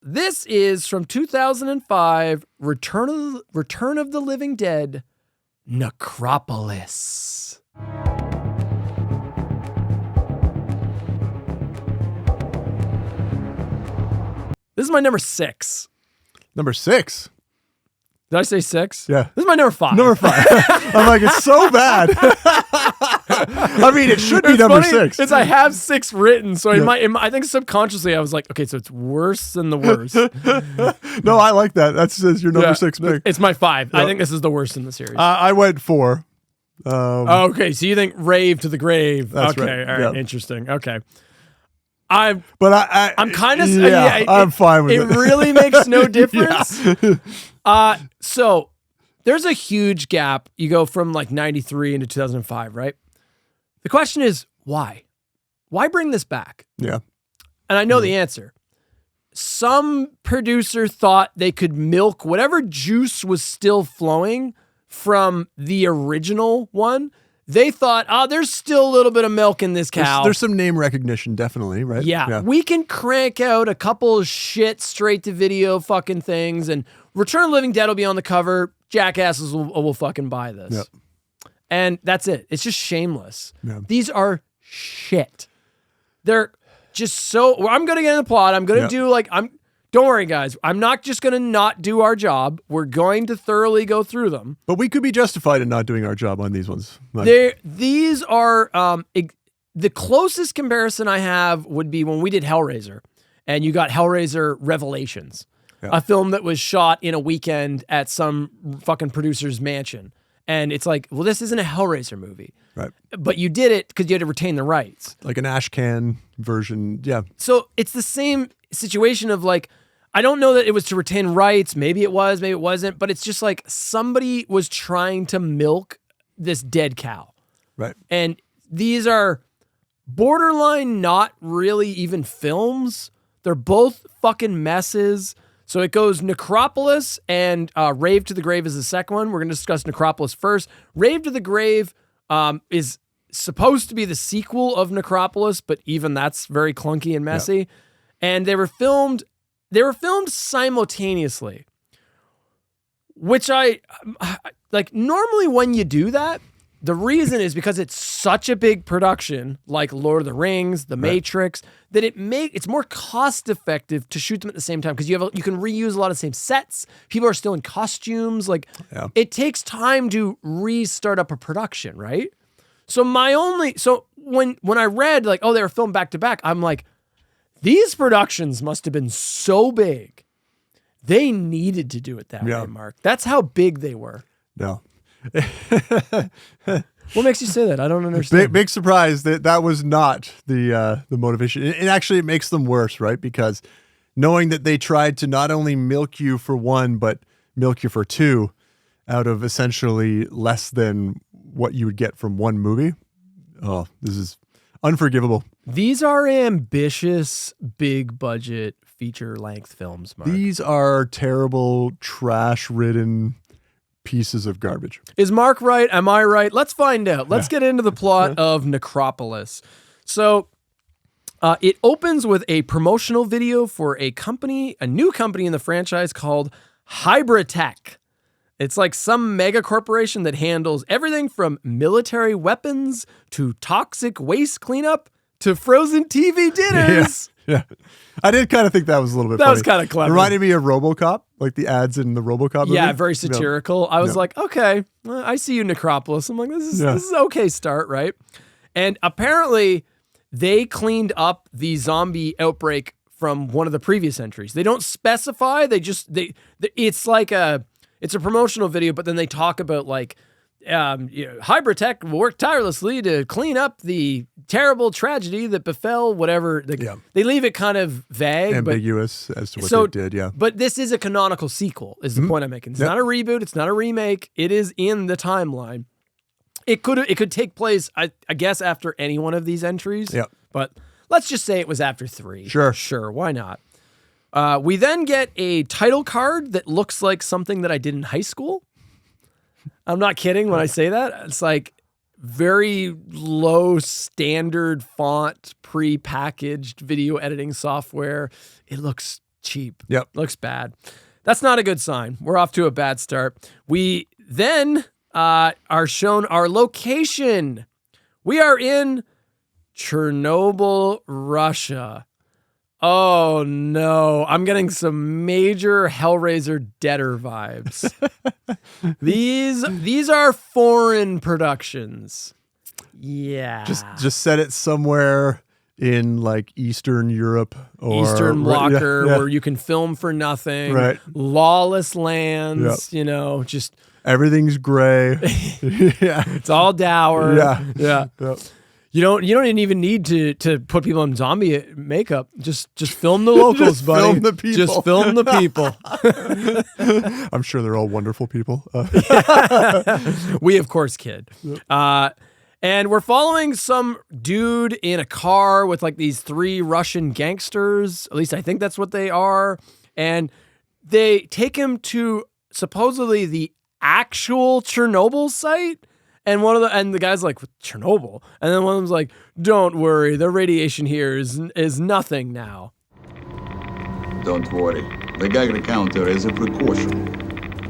This is from 2005, Return of the Living Dead, Necropolis. This is my number 6. Number 6? Did I say 6? Yeah. This is my number 5. Number 5. I'm like, it's so bad. I mean, it should be number 6. Since I have 6 written, so I think subconsciously I was like, okay, so it's worse than the worst. No, I like that. That's your number 6 pick. It's my 5. I think this is the worst in the series. I went 4. Okay, so you think Rave to the Grave. That's okay, right. all right, Yeah. Interesting. Okay. I'm kind of I'm fine with it. It really makes no difference. So there's a huge gap. You go from like 93 into 2005, right? The question is why? Why bring this back? Yeah. And I know the answer. Some producer thought they could milk whatever juice was still flowing from the original one. They thought, there's still a little bit of milk in this cow. There's some name recognition, definitely, right? Yeah, we can crank out a couple of shit straight-to-video fucking things, and Return of the Living Dead will be on the cover. Jackasses will fucking buy this. Yep. And that's it. It's just shameless. Yeah. These are shit. They're just so... I'm going to get in the plot. I'm going to do like... Don't worry, guys. I'm not just going to not do our job. We're going to thoroughly go through them. But we could be justified in not doing our job on these ones. These are... the closest comparison I have would be when we did Hellraiser, and you got Hellraiser Revelations, a film that was shot in a weekend at some fucking producer's mansion. And it's like, well, this isn't a Hellraiser movie. Right. But you did it because you had to retain the rights. Like an ash can version. Yeah. So it's the same situation of like, I don't know that it was to retain rights. Maybe it was, maybe it wasn't. But it's just like somebody was trying to milk this dead cow. Right. And these are borderline not really even films. They're both fucking messes. So it goes Necropolis and Rave to the Grave is the second one. We're going to discuss Necropolis first. Rave to the Grave is supposed to be the sequel of Necropolis, but even that's very clunky and messy. Yep. And they were filmed simultaneously, which I like. Normally when you do that, the reason is because it's such a big production, like Lord of the Rings, The Matrix, that it's more cost effective to shoot them at the same time because you can reuse a lot of the same sets. People are still in costumes. Like it takes time to restart up a production, right? So when I read like, oh, they were filmed back to back, I'm like, these productions must have been so big. They needed to do it that way, Mark. That's how big they were. No. What makes you say that? I don't understand. Big surprise that was not the motivation. And actually, it makes them worse, right? Because knowing that they tried to not only milk you for one, but milk you for two out of essentially less than what you would get from one movie. Oh, this is unforgivable. These are ambitious, big budget, feature length films, Mark. These are terrible, trash-ridden pieces of garbage. Is Mark right? Am I right? Let's find out. Let's get into the plot of Necropolis. So it opens with a promotional video for a new company in the franchise called Hybritech. It's like some mega corporation that handles everything from military weapons to toxic waste cleanup to frozen TV dinners. Yeah. I did kind of think that was a little bit funny. That was kind of clever. It reminded me of RoboCop, like the ads in the RoboCop movie. Yeah, very satirical. I was like, okay, well, I see you, Necropolis. I'm like, this is an okay start, right? And apparently they cleaned up the zombie outbreak from one of the previous entries. They don't specify. It's like it's a promotional video, but then they talk about like, Hybritech will work tirelessly to clean up the terrible tragedy that befell whatever. They leave it kind of vague. Ambiguous as to what they did, But this is a canonical sequel, is the point I'm making. It's not a reboot. It's not a remake. It is in the timeline. It could take place, I guess, after any one of these entries. Yeah. But let's just say it was after 3. Sure. Why not? We then get a title card that looks like something that I did in high school. I'm not kidding when I say that. It's like very low standard font, pre-packaged video editing software. It looks cheap. Yep. Looks bad. That's not a good sign. We're off to a bad start. We then are shown our location. We are in Chernobyl, Russia. Oh no, I'm getting some major Hellraiser Deader vibes. These are foreign productions. Yeah. Just set it somewhere in like Eastern Europe or Eastern Blocker yeah. where you can film for nothing. Right. Lawless lands, Yep. Just everything's gray. Yeah. it's all dour. Yeah. Yeah. Yep. You don't even need to put people in zombie makeup. Just film the locals, Just buddy. film the people. Just film the people. I'm sure they're all wonderful people. We of course kid. And we're following some dude in a car with like these 3 Russian gangsters. At least I think that's what they are. And they take him to supposedly the actual Chernobyl site. And the guy's like, Chernobyl? And then one of them's like, don't worry, the radiation here is nothing now. Don't worry. The Geiger counter is a precaution.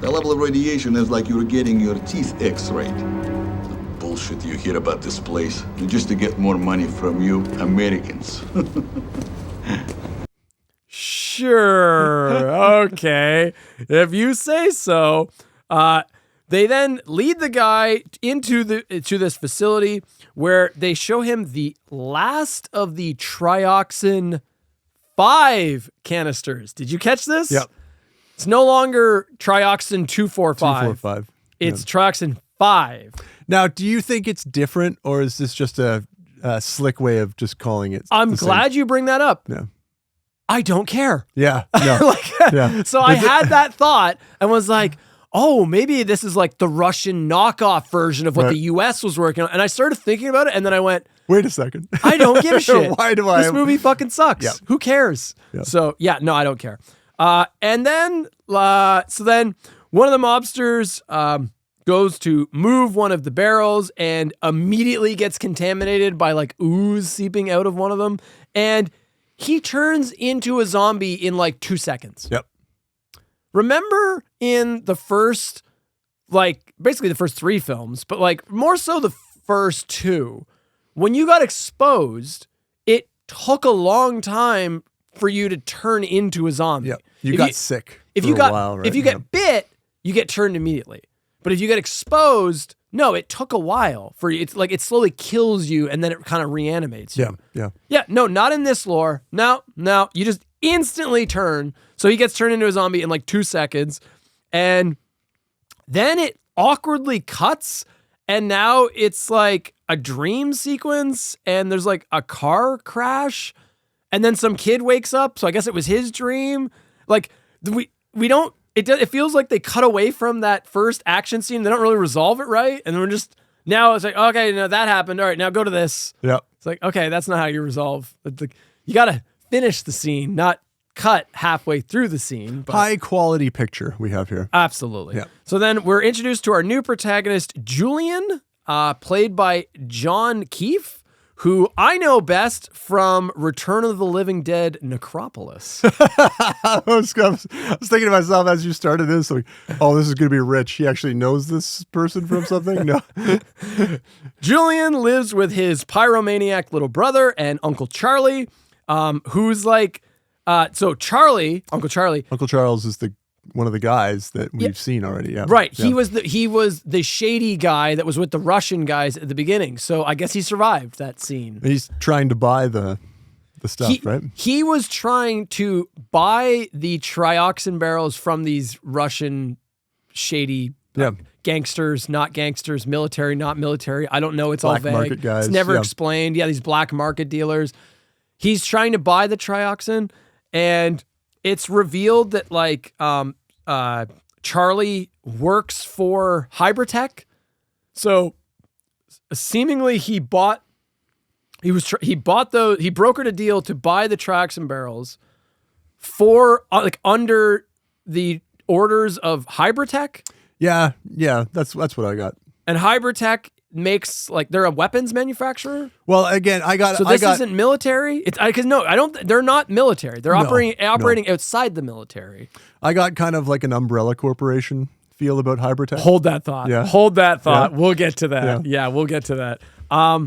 The level of radiation is like you're getting your teeth x-rayed. The bullshit you hear about this place is just to get more money from you Americans. Sure. Okay. If you say so. They then lead the guy to this facility where they show him the last of the Trioxin 5 canisters. Did you catch this? Yep. It's no longer Trioxin 245. 245. It's Trioxin 5. Now, do you think it's different, or is this just a slick way of just calling it? I'm glad you bring that up. Yeah. I don't care. Yeah. No. Yeah. So I had that thought and was like, oh, maybe this is like the Russian knockoff version of what the U.S. was working on. And I started thinking about it, and then I went, wait a second. I don't give a shit. Why do I? This movie fucking sucks. Yep. Who cares? Yep. So, yeah, no, I don't care. And then, so then one of the mobsters goes to move one of the barrels and immediately gets contaminated by like ooze seeping out of one of them. And he turns into a zombie in like 2 seconds. Yep. Remember in the first, like basically the first 3 films, but like more so the first 2, when you got exposed, it took a long time for you to turn into a zombie. Yep. You got sick. If for you a got, while, right? if you get bit, you get turned immediately. But if you get exposed, no, it took a while for you. It's like it slowly kills you and then it kind of reanimates you. Yeah, no, not in this lore. No, you just instantly turn. So he gets turned into a zombie in like 2 seconds. And then it awkwardly cuts. And now it's like a dream sequence. And there's like a car crash. And then some kid wakes up. So I guess it was his dream. Like we don't, it feels like they cut away from that first action scene. They don't really resolve it right. And then we're just, now it's like, okay, no, that happened. All right, now go to this. Yep. It's like, okay, that's not how you resolve. You got to finish the scene, not cut halfway through the scene. But high quality picture we have here. absolutely. Yeah. So then we're introduced to our new protagonist, Julian, played by John Keefe, who I know best from Return of the Living Dead Necropolis. I was thinking to myself as you started this, like, oh, this is going to be rich. He actually knows this person from something? No. Julian lives with his pyromaniac little brother and Uncle Charlie, who's like, Uncle Charlie. Uncle Charles is one of the guys that we've seen already. Yeah. Right. Yeah. He was the shady guy that was with the Russian guys at the beginning. So I guess he survived that scene. He's trying to buy the stuff, right? He was trying to buy the trioxin barrels from these Russian shady gangsters, not gangsters, military, not military. I don't know. It's Black all vague. market guys. It's never Yeah. explained. Yeah, these black market dealers. He's trying to buy the trioxin, and it's revealed that like Charlie works for Hybritech. So seemingly he brokered a deal to buy the trioxin barrels for under the orders of Hybritech. Yeah, that's what I got. And Hybritech makes like they're a weapons manufacturer. Well, again, So this isn't military. It's because no, I don't. They're not military. They're operating outside the military. I got kind of like an umbrella corporation feel about Hybrid Tech. Hold that thought. Yeah. Hold that thought. Yeah. We'll get to that. Yeah, we'll get to that. I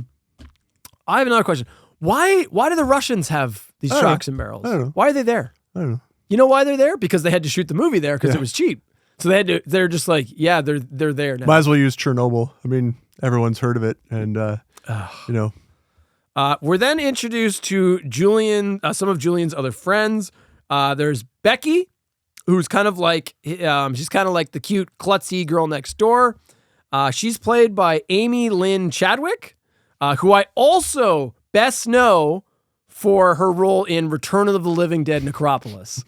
have another question. Why do the Russians have these shocks and barrels? I don't know. Why are they there? I don't know. You know why they're there? Because they had to shoot the movie there because it was cheap. So they had to. They're just like, yeah, they're there now. Might as well use Chernobyl. I mean, everyone's heard of it, and you know. We're then introduced to Julian, some of Julian's other friends. There's Becky, who's kind of like she's kind of like the cute klutzy girl next door. She's played by Aimee-Lynn Chadwick, who I also best know for her role in Return of the Living Dead Necropolis.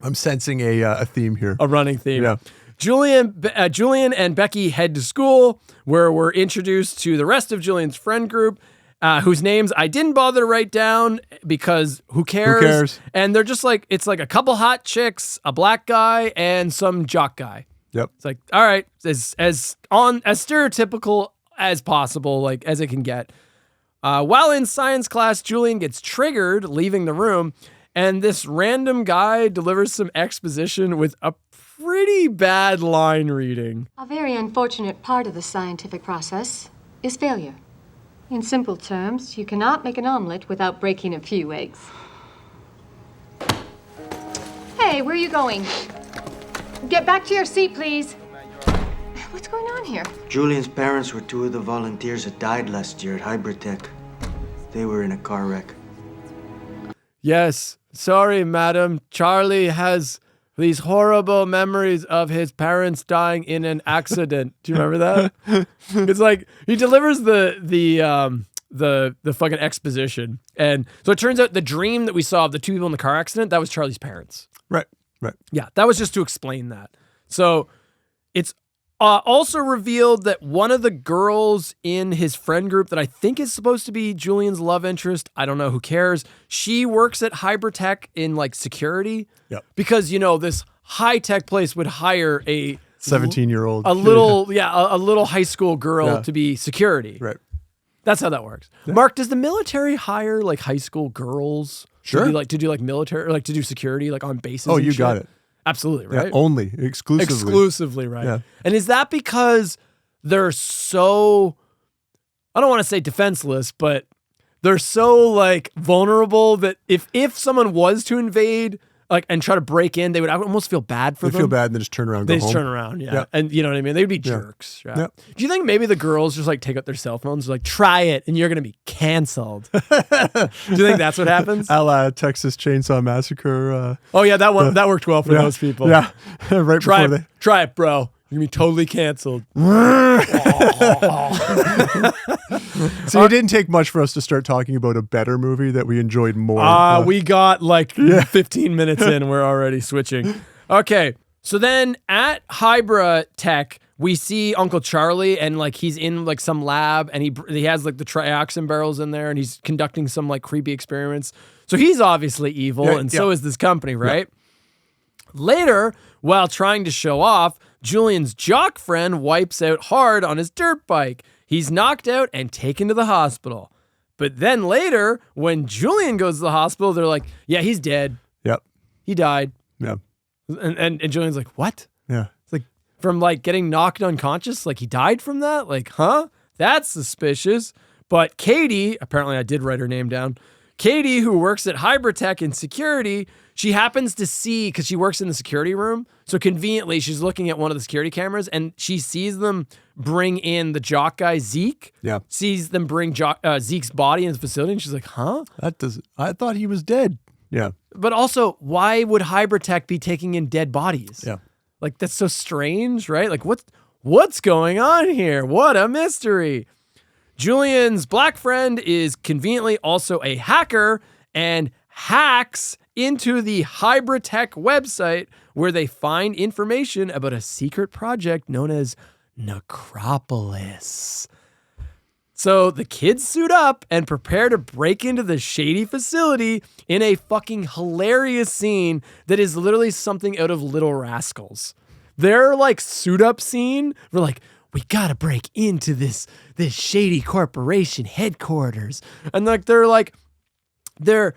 I'm sensing a theme here. A running theme. Yeah. Julian and Becky head to school, where we're introduced to the rest of Julian's friend group, whose names I didn't bother to write down because who cares? Who cares? And they're just like, it's like a couple hot chicks, a black guy, and some jock guy. Yep. It's like, all right, as stereotypical as possible, like as it can get. While in science class, Julian gets triggered leaving the room, and this random guy delivers some exposition with a pretty bad line reading. A very unfortunate part of the scientific process is failure. In simple terms, you cannot make an omelet without breaking a few eggs. Hey, where are you going? Get back to your seat, please. What's going on here? Julian's parents were two of the volunteers that died last year at Hybrid Tech. They were in a car wreck. Yes, sorry, madam. Charlie has these horrible memories of his parents dying in an accident. Do you remember that? It's like he delivers the fucking exposition, and so it turns out the dream that we saw of the two people in the car accident, that was Charlie's parents. Right. Yeah, that was just to explain that. So it's also revealed that one of the girls in his friend group that I think is supposed to be Julian's love interest, I don't know, who cares, she works at Hybrid Tech in like security. Yep. Because, you know, this high-tech place would hire a 17-year-old. a little high school girl to be security. Right. That's how that works. Yeah. Mark, does the military hire like high school girls? Sure. To do military, like to do security, like on bases? Oh, and you shit? got it. Absolutely, right? Yeah, only, exclusively. Exclusively, right. Yeah. And is that because they're so, I don't want to say defenseless, but they're so like vulnerable that if someone was to invade like and try to break in, I would almost feel bad for them. They feel bad and then just turn around and go They home. just turn around, yeah. Yeah. And you know what I mean? They'd be jerks. Yeah. Yeah. Do you think maybe the girls just like take out their cell phones, like try it and you're going to be canceled? Do you think that's what happens? A la Texas Chainsaw Massacre. Oh yeah, that worked well for those people. Yeah, right Try before it, try it, bro. You're going to be totally canceled. So it didn't take much for us to start talking about a better movie that we enjoyed more. We got like 15 minutes in, we're already switching. Okay, so then at Hybrid Tech, we see Uncle Charlie, and like he's in like some lab, and he has like the trioxin barrels in there, and he's conducting some like creepy experiments. So he's obviously evil, and so is this company, right? Yeah. Later, while trying to show off, Julian's jock friend wipes out hard on his dirt bike. He's knocked out and taken to the hospital. But then later, when Julian goes to the hospital, they're like, yeah, he's dead. Yep. He died. Yeah. And Julian's like, what? Yeah. It's like from like getting knocked unconscious, like he died from that? Like, huh? That's suspicious. But Katie, apparently I did write her name down. Katie, who works at Hybrid Tech in security, she happens to see, because she works in the security room, so conveniently she's looking at one of the security cameras and she sees them bring in the jock guy, Zeke. Yeah. Sees them bring Zeke's body in the facility and she's like, huh? I thought he was dead. Yeah. But also, why would Hybrid Tech be taking in dead bodies? Yeah. Like, that's so strange, right? Like, what's going on here? What a mystery. Julian's black friend is conveniently also a hacker and hacks into the Hybrid Tech website where they find information about a secret project known as Necropolis. So the kids suit up and prepare to break into the shady facility in a fucking hilarious scene that is literally something out of Little Rascals. Their like suit up scene, we're like, we gotta break into this shady corporation headquarters. And like they're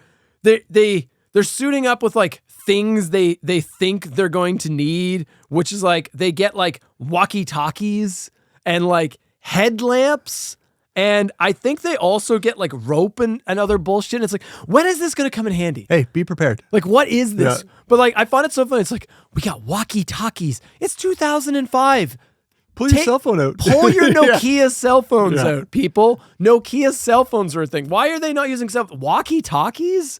suiting up with like things they think they're going to need, which is like they get like walkie-talkies and like headlamps. And I think they also get like rope and other bullshit. It's like, when is this going to come in handy? Hey, be prepared. Like, what is this? Yeah. But like, I find it so funny. It's like, we got walkie-talkies. It's 2005. Pull your cell phone out. Pull your Nokia Yeah. cell phones Yeah. out, people. Nokia cell phones are a thing. Why are they not using walkie-talkies?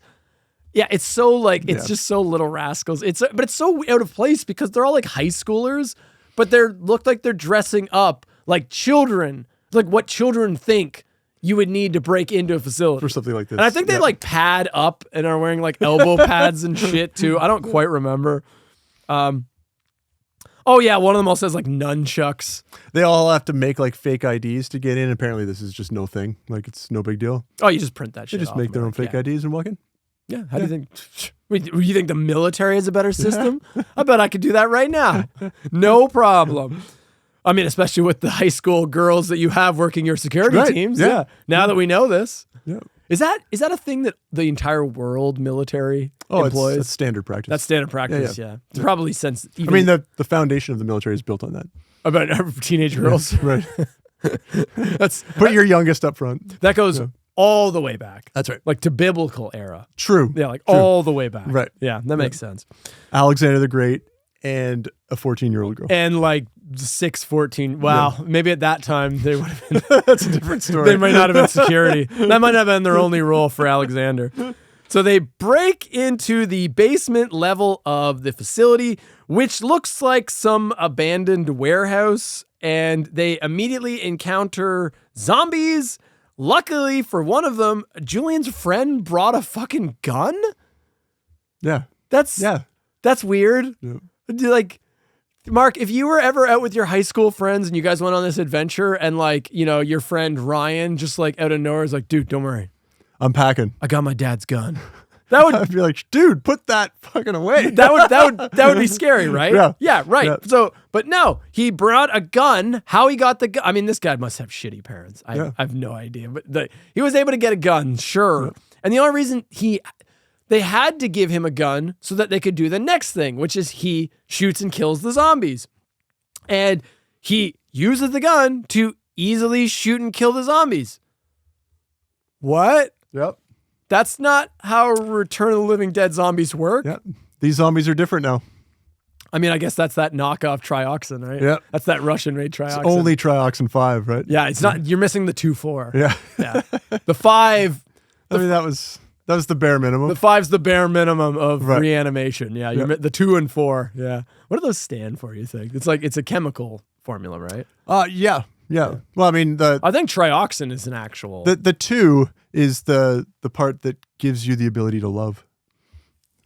Yeah, it's so like, it's just so Little Rascals. But it's so out of place because they're all like high schoolers, but look like they're dressing up like children. Like what children think you would need to break into a facility. For something like this. And I think they like pad up and are wearing like elbow pads and shit too. I don't quite remember. Oh yeah, one of them all says like nunchucks. They all have to make like fake IDs to get in. Apparently this is just no thing. Like it's no big deal. Oh, you just print that They shit just off make and their be own like, fake IDs and walk in. Yeah. How do you think? You think the military has a better system? I bet I could do that right now. No problem. I mean, especially with the high school girls that you have working your security Right. teams. Yeah. Yeah. Now that we know this. Yeah. Is that a thing that the entire world military employs? It's standard practice. That's standard practice, yeah. It's probably since I mean, the foundation of the military is built on that. about teenage girls. Right. That's Put your youngest up front. that goes all the way back. That's right. Like to biblical era. True. Yeah, like True. all the way back. Right. Yeah, that makes sense. Alexander the Great and a 14-year-old girl. And like 6'14". Wow. Maybe at that time they would have been That's a different story. they might not have been security. That might have been their only role for Alexander. So they break into the basement level of the facility, which looks like some abandoned warehouse, and they immediately encounter zombies. Luckily for one of them, Julian's friend brought a fucking gun. Yeah. That's weird. Yeah. Like, Mark, if you were ever out with your high school friends and you guys went on this adventure and like, you know, your friend Ryan just like out of nowhere is like, dude, don't worry. I'm packing. I got my dad's gun. That would I'd be like, dude, put that fucking away. that would be scary, right? Yeah. Yeah, right. Yeah. So, but no, he brought a gun. How he got the gun? I mean, this guy must have shitty parents. I have no idea, but he was able to get a gun, sure. Yeah. And the only reason they had to give him a gun so that they could do the next thing, which is he shoots and kills the zombies. And he uses the gun to easily shoot and kill the zombies. What? Yep. That's not how Return of the Living Dead zombies work. Yep. These zombies are different now. I mean, I guess that's that knockoff trioxin, right? Yeah. That's that Russian-made trioxin. It's only trioxin 5, right? Yeah, it's not. You're missing the 2-4. Yeah. Yeah. The 5. I mean, that was the bare minimum. The 5's the bare minimum of Right. reanimation. Yeah. The 2 and 4. Yeah. What do those stand for? You think it's a chemical formula, right? Yeah. Well, I mean, I think trioxin is an actual. the 2 is the part that gives you the ability to love,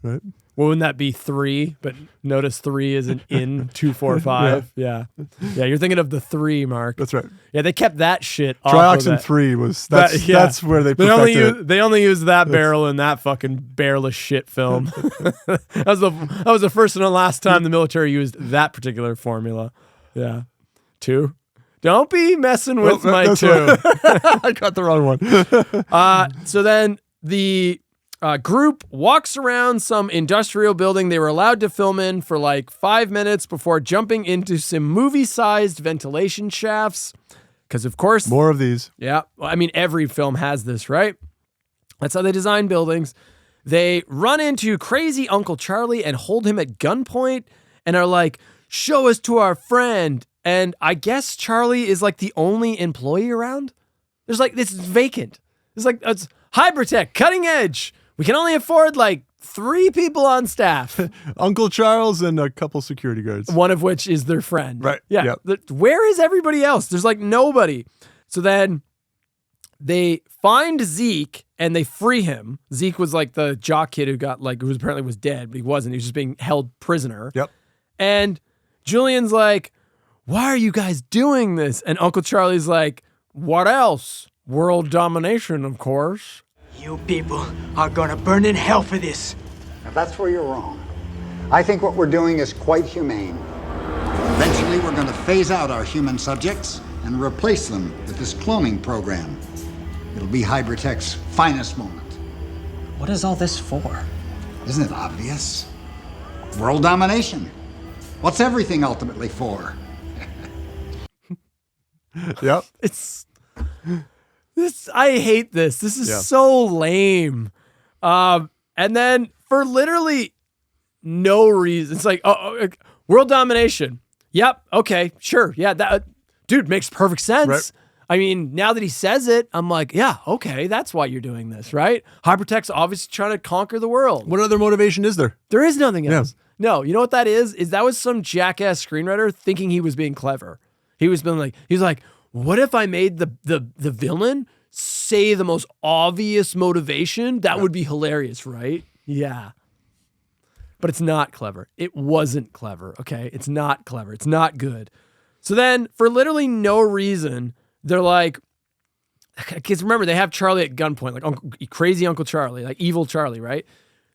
right? Well, wouldn't that be 3? But notice 3 isn't in 2, 4, 5. Yeah. You're thinking of the 3, Mark. That's right. Yeah, they kept that shit off Trioxin of 3 was that's where they perfected it. They only used that barrel in that fucking barrel of shit film. that was the first and the last time the military used that particular formula. Yeah. 2. Don't be messing with my 2. I got the wrong one. So then the group walks around some industrial building they were allowed to film in for like 5 minutes before jumping into some movie-sized ventilation shafts. Because, of course... More of these. Yeah. I mean, every film has this, right? That's how they design buildings. They run into crazy Uncle Charlie and hold him at gunpoint and are like, show us to our friend. And I guess Charlie is like the only employee around. There's like, this is vacant. It's like, it's Hybridtech, cutting edge. We can only afford like 3 people on staff. Uncle Charles and a couple security guards. One of which is their friend. Right. Yeah. Yep. Where is everybody else? There's like nobody. So then they find Zeke and they free him. Zeke was like the jock kid who apparently was dead, but he wasn't. He was just being held prisoner. Yep. And Julian's like, why are you guys doing this? And Uncle Charlie's like, what else? World domination, of course. You people are gonna burn in hell for this. Now that's where you're wrong. I think what we're doing is quite humane. Eventually, we're going to phase out our human subjects and replace them with this cloning program. It'll be Hybridtech's finest moment. What is all this for? Isn't it obvious? World domination. What's everything ultimately for? Yep. I hate this. This is so lame. And then for literally no reason, it's like, world domination. Yep. Okay. Sure. Yeah. That dude makes perfect sense. Right. I mean, now that he says it, I'm like, yeah, okay, that's why you're doing this, right? Hybridtech's obviously trying to conquer the world. What other motivation is there? There is nothing else. No, you know what that is? That was some jackass screenwriter thinking he was being clever. He was like, what if I made the villain say the most obvious motivation? That would be hilarious, right? Yeah. But it's not clever. It wasn't clever, okay? It's not clever. It's not good. So then, for literally no reason, they're like, because remember, they have Charlie at gunpoint, like crazy Uncle Charlie, like evil Charlie, right?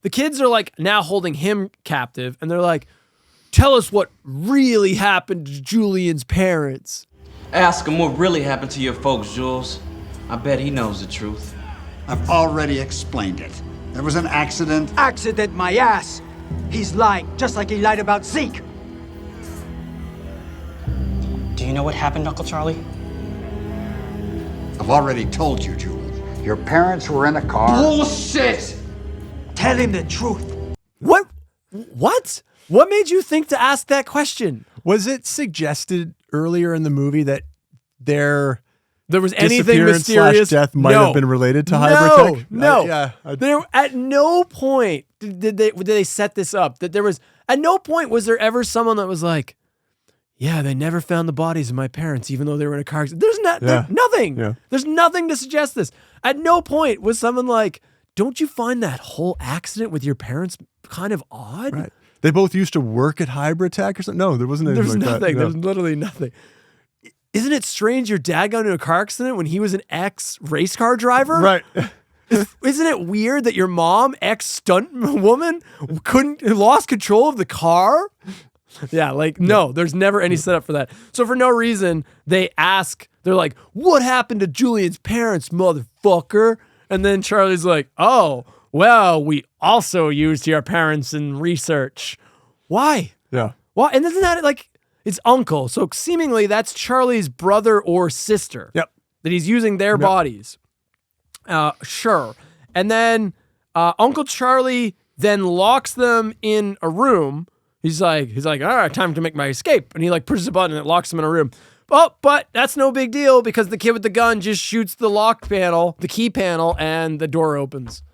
The kids are like now holding him captive, and they're like, tell us what really happened to Julian's parents. Ask him what really happened to your folks, Jules. I bet he knows the truth. I've already explained it. There was an accident. Accident, my ass! He's lying, just like he lied about Zeke. Do you know what happened, Uncle Charlie? I've already told you, Jules. Your parents were in a car. Bullshit! Tell him the truth. What? What made you think to ask that question? Was it suggested earlier in the movie that there was anything mysterious? Death might have been related to Hybridtech? No. There, at no point did they set this up. That there was at no point was there ever someone that was like, yeah, they never found the bodies of my parents, even though they were in a car accident. There's nothing. Yeah. There's nothing to suggest this. At no point was someone like, don't you find that whole accident with your parents kind of odd? Right. They both used to work at Hybridtech or something? No, there wasn't anything like nothing. that. There's literally nothing. Isn't it strange your dad got into a car accident when he was an ex-race car driver? Right. Isn't it weird that your mom, ex-stunt woman, lost control of the car? Yeah, no, there's never any setup for that. So for no reason, they're like, what happened to Julian's parents, motherfucker? And then Charlie's like, oh, well, we also used your parents in research. Why? Yeah. Why? And isn't that it's uncle? So seemingly that's Charlie's brother or sister. Yep. That he's using their bodies. Sure. And then Uncle Charlie then locks them in a room. He's like, all right, time to make my escape. And he pushes a button and it locks them in a room. Oh, but that's no big deal because the kid with the gun just shoots the lock panel, the key panel, and the door opens.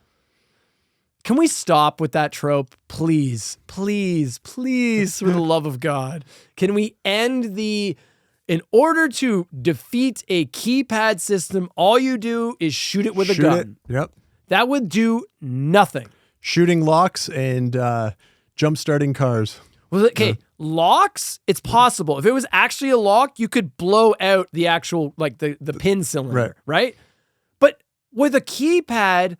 Can we stop with that trope? Please, please, please, for the love of God. Can we end in order to defeat a keypad system, all you do is shoot it with a gun. Yep. That would do nothing. Shooting locks and jump-starting cars. Well, okay, locks, it's possible. If it was actually a lock, you could blow out the actual, the pin cylinder, right? But with a keypad,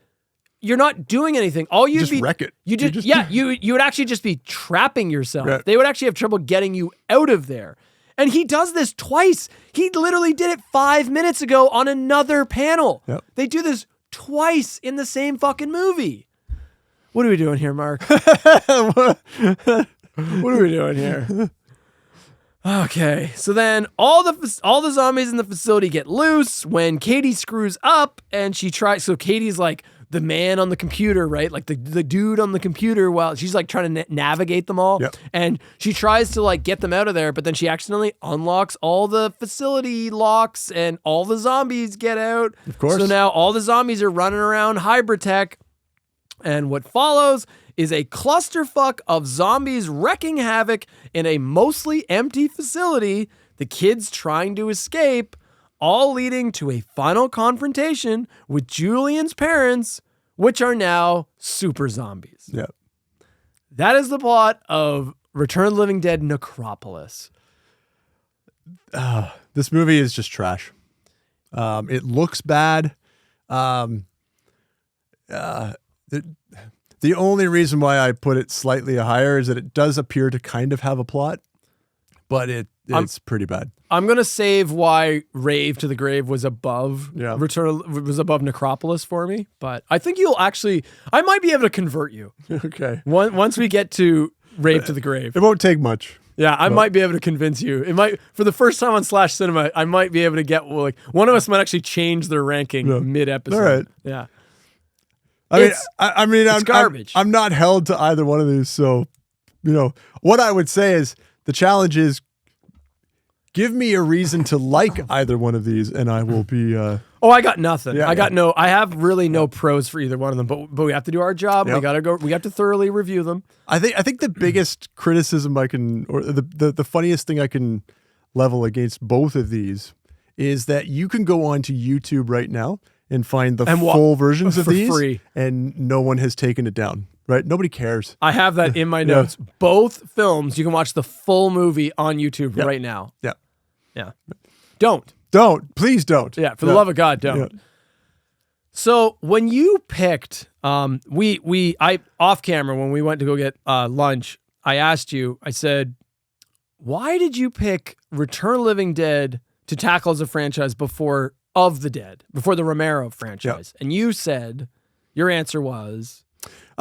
you're not doing anything. All you'd just wreck it. You would actually just be trapping yourself. Right. They would actually have trouble getting you out of there. And he does this twice. He literally did it 5 minutes ago on another panel. Yep. They do this twice in the same fucking movie. What are we doing here, Mark? What are we doing here? Okay, so then all the zombies in the facility get loose when Katie screws up and she tries. So Katie's like the man on the computer, right? Like the dude on the computer while she's trying to navigate them all. Yep. And she tries to get them out of there, but then she accidentally unlocks all the facility locks and all the zombies get out. Of course. So now all the zombies are running around Hybridtech. And what follows is a clusterfuck of zombies wreaking havoc in a mostly empty facility, the kids trying to escape, all leading to a final confrontation with Julian's parents, which are now super zombies. Yeah. That is the plot of Return of the Living Dead Necropolis. This movie is just trash. It looks bad. The only reason why I put it slightly higher is that it does appear to kind of have a plot, but it's pretty bad. I'm gonna save why Rave to the Grave was above was above Necropolis for me, but I think I might be able to convert you. Okay. Once we get to Rave to the Grave. It won't take much. Yeah, I might be able to convince you. It might, for the first time on Slash Cinema, I might be able to get, like, one of us might actually change their ranking mid-episode. All right. Yeah. It's garbage. I'm not held to either one of these. So, what I would say is the challenge is give me a reason to like either one of these, and I will be. I got nothing. Yeah, I have really no pros for either one of them, but we have to do our job. Yep. We have to thoroughly review them. I think the biggest criticism or the funniest thing I can level against both of these is that you can go on to YouTube right now and find the full versions of these free, and no one has taken it down. Right? Nobody cares. I have that in my notes. Both films, you can watch the full movie on YouTube right now. Yeah. Yeah. Don't. Please don't. Yeah, for the love of God, don't. Yeah. So when you picked, I off camera when we went to go get lunch, I asked you, I said, why did you pick Return of the Living Dead to tackle as a franchise before the Romero franchise? And you said, your answer was...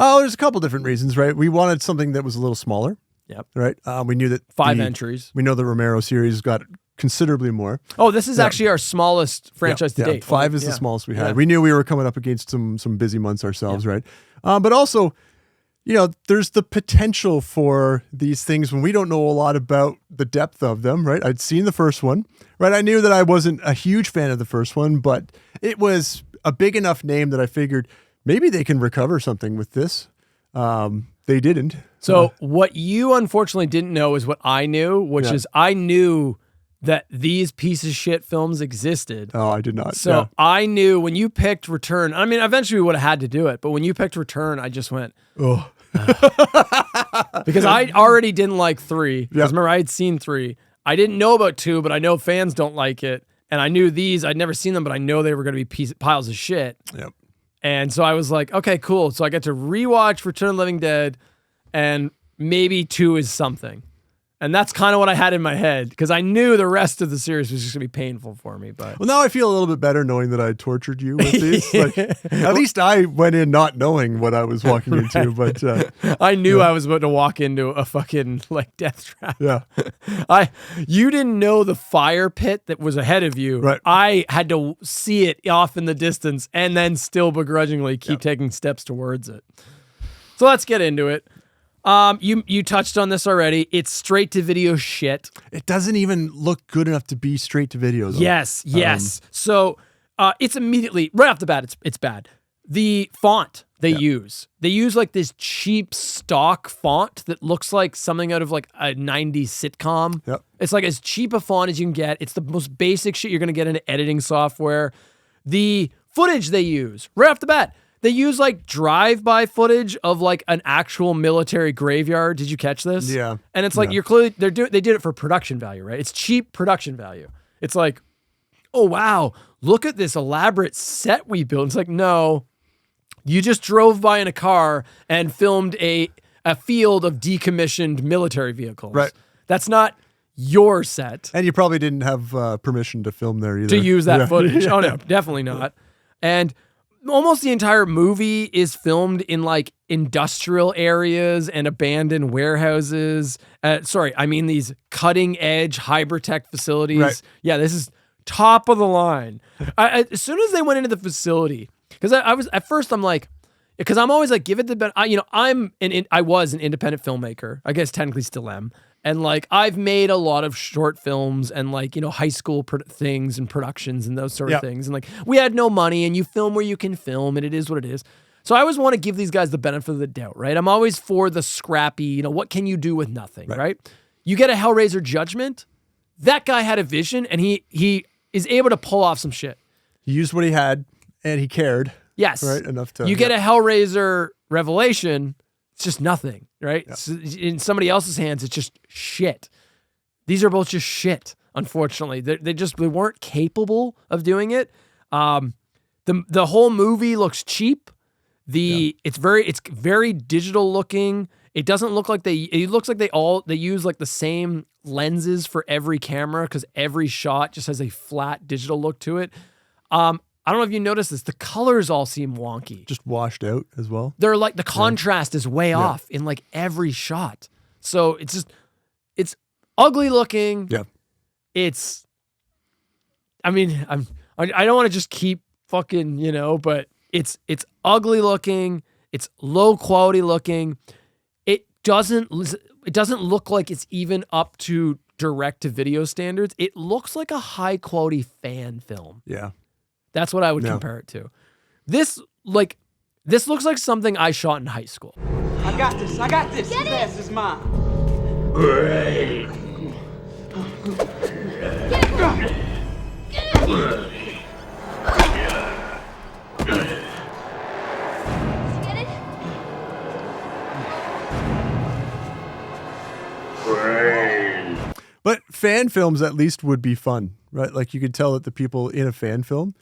Oh, there's a couple different reasons, right? We wanted something that was a little smaller. Yep. Right? We knew that 5 entries. We know the Romero series got considerably more. Oh, this is actually our smallest franchise to date. 5 is the smallest we had. We knew we were coming up against some busy months ourselves, right? But also, there's the potential for these things when we don't know a lot about the depth of them, right? I'd seen the first one, right? I knew that I wasn't a huge fan of the first one, but it was a big enough name that I figured maybe they can recover something with this. They didn't. So what you unfortunately didn't know is what I knew, which is I knew that these piece of shit films existed. Oh, I did not. So I knew when you picked Return, I mean, eventually we would have had to do it, but when you picked Return, I just went, oh. Because I already didn't like 3. Because remember, I had seen 3. I didn't know about 2, but I know fans don't like it. And I knew these, I'd never seen them, but I know they were going to be piles of shit. Yep. And so I was like, okay, cool. So I get to rewatch Return of the Living Dead, and maybe 2 is something. And that's kind of what I had in my head, because I knew the rest of the series was just going to be painful for me. But well, now I feel a little bit better knowing that I tortured you with these. At least I went in not knowing what I was walking into. But I knew I was about to walk into a fucking death trap. Yeah, you didn't know the fire pit that was ahead of you. Right. I had to see it off in the distance and then still begrudgingly keep taking steps towards it. So let's get into it. You touched on this already. It's straight to video shit. It doesn't even look good enough to be straight to video, though. Yes. So it's immediately right off the bat. It's bad. The font they use like this cheap stock font that looks like something out of like a 90s sitcom. Yep. It's like as cheap a font as you can get. It's the most basic shit you're gonna get in editing software. The footage they use right off the bat. They use like drive-by footage of like an actual military graveyard. Did you catch this? Yeah. And it's like you're clearly they did it for production value, right? It's cheap production value. It's like, oh wow, look at this elaborate set we built. It's like, no, you just drove by in a car and filmed a field of decommissioned military vehicles. Right. That's not your set. And you probably didn't have permission to film there either. To use that footage. Oh no, definitely not. And almost the entire movie is filmed in like industrial areas and abandoned warehouses. These cutting edge hybrid-tech facilities. Right. Yeah, this is top of the line. As soon as they went into the facility, because I was at first, I'm like, because I'm always like, give it the benefit. I was an independent filmmaker. I guess technically still am. And like, I've made a lot of short films and like, high school things and productions and those sort of things. And like, we had no money and you film where you can film and it is what it is. So I always want to give these guys the benefit of the doubt, right? I'm always for the scrappy, what can you do with nothing, right? You get a Hellraiser Judgment. That guy had a vision and he is able to pull off some shit. He used what he had and he cared. Yes. Right? Enough to... You get a Hellraiser Revelation, it's just nothing, right? Yeah. So in somebody else's hands, it's just shit. These are both just shit, unfortunately. They weren't capable of doing it. The whole movie looks cheap. It's very digital looking. It doesn't look like it looks like they use like the same lenses for every camera because every shot just has a flat digital look to it. I don't know if you noticed this. The colors all seem wonky. Just washed out as well. They're like the contrast is way off in like every shot. So it's ugly looking. Yeah. I don't want to just keep fucking, but it's ugly looking. It's low quality looking. It doesn't look like it's even up to direct to video standards. It looks like a high quality fan film. Yeah. That's what I would compare it to. This looks like something I shot in high school. I got this. This ass is mine. But fan films at least would be fun, right? Like you could tell that the people in a fan film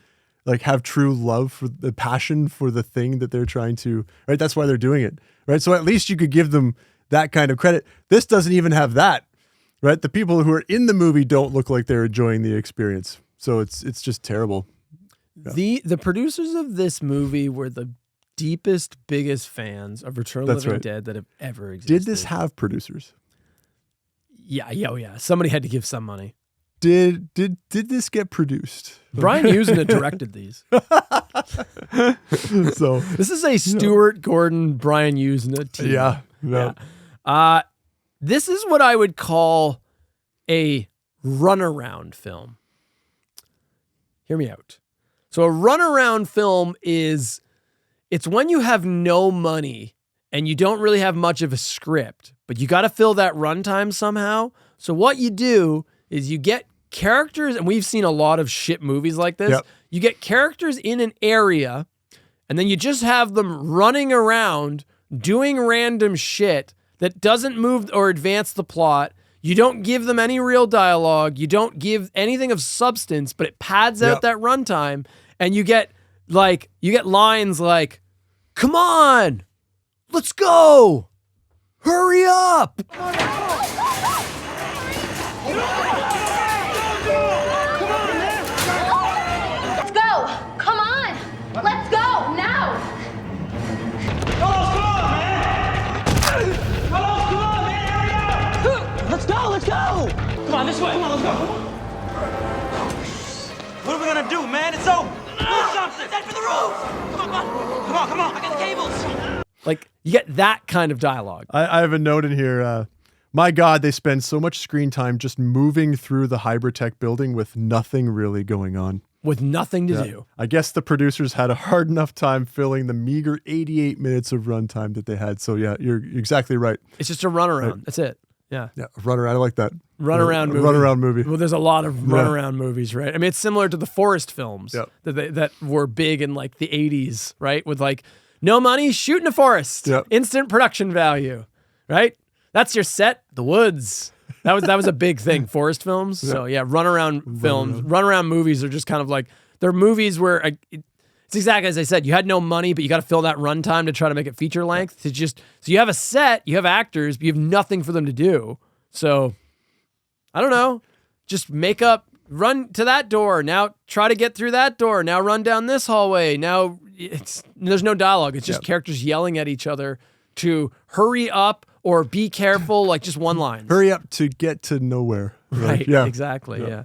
like have true love for the passion for the thing that they're trying to, right? That's why they're doing it, right? So at least you could give them that kind of credit. This doesn't even have that, right? The people who are in the movie don't look like they're enjoying the experience. So it's just terrible. Yeah. The producers of this movie were the deepest, biggest fans of Return of the Living Dead that have ever existed. Did this have producers? Yeah. Somebody had to give some money. Did this get produced? Brian Usna directed these. So this is a Stuart Gordon, Brian Usna team. Yeah. This is what I would call a runaround film. Hear me out. So a runaround film it's when you have no money and you don't really have much of a script, but you got to fill that runtime somehow. So what you do is you get characters, and we've seen a lot of shit movies like this. Yep. You get characters in an area, and then you just have them running around doing random shit that doesn't move or advance the plot. You don't give them any real dialogue. You don't give anything of substance, but it pads out that runtime, and you get lines like, "Come on, let's go, hurry up." Let's go! Come on! Let's go now! Carlos, come on, man! Carlos, come on, man! Hurry up! Let's go! Come on, this way! Come on, let's go! What are we gonna do, man? It's over! Do something! Head for the roof! Come on! I got the cables! Like, you get that kind of dialogue. I have a note in here. My God, they spend so much screen time just moving through the Hybritech building with nothing really going on. With nothing to do. I guess the producers had a hard enough time filling the meager 88 minutes of runtime that they had. So yeah, you're exactly right. It's just a runaround. Right. That's it. Yeah. Yeah, runaround. I like that. Runaround movie. Runaround movie. Well, there's a lot of runaround movies, right? I mean, it's similar to the Forest films that were big in like the 80s, right? With like, no money, shoot in a forest. Yep. Instant production value, right? That's your set, the woods. That was a big thing, Forest films. So yeah, runaround films, runaround movies are just kind of like, they're movies where it's exactly as I said. You had no money, but you got to fill that runtime to try to make it feature length. So you have a set, you have actors, but you have nothing for them to do. So I don't know. Just run to that door. Now try to get through that door. Now run down this hallway. Now there's no dialogue. It's just characters yelling at each other to hurry up or be careful, like just one line. Hurry up to get to nowhere. Right. Yeah. Exactly. Yeah.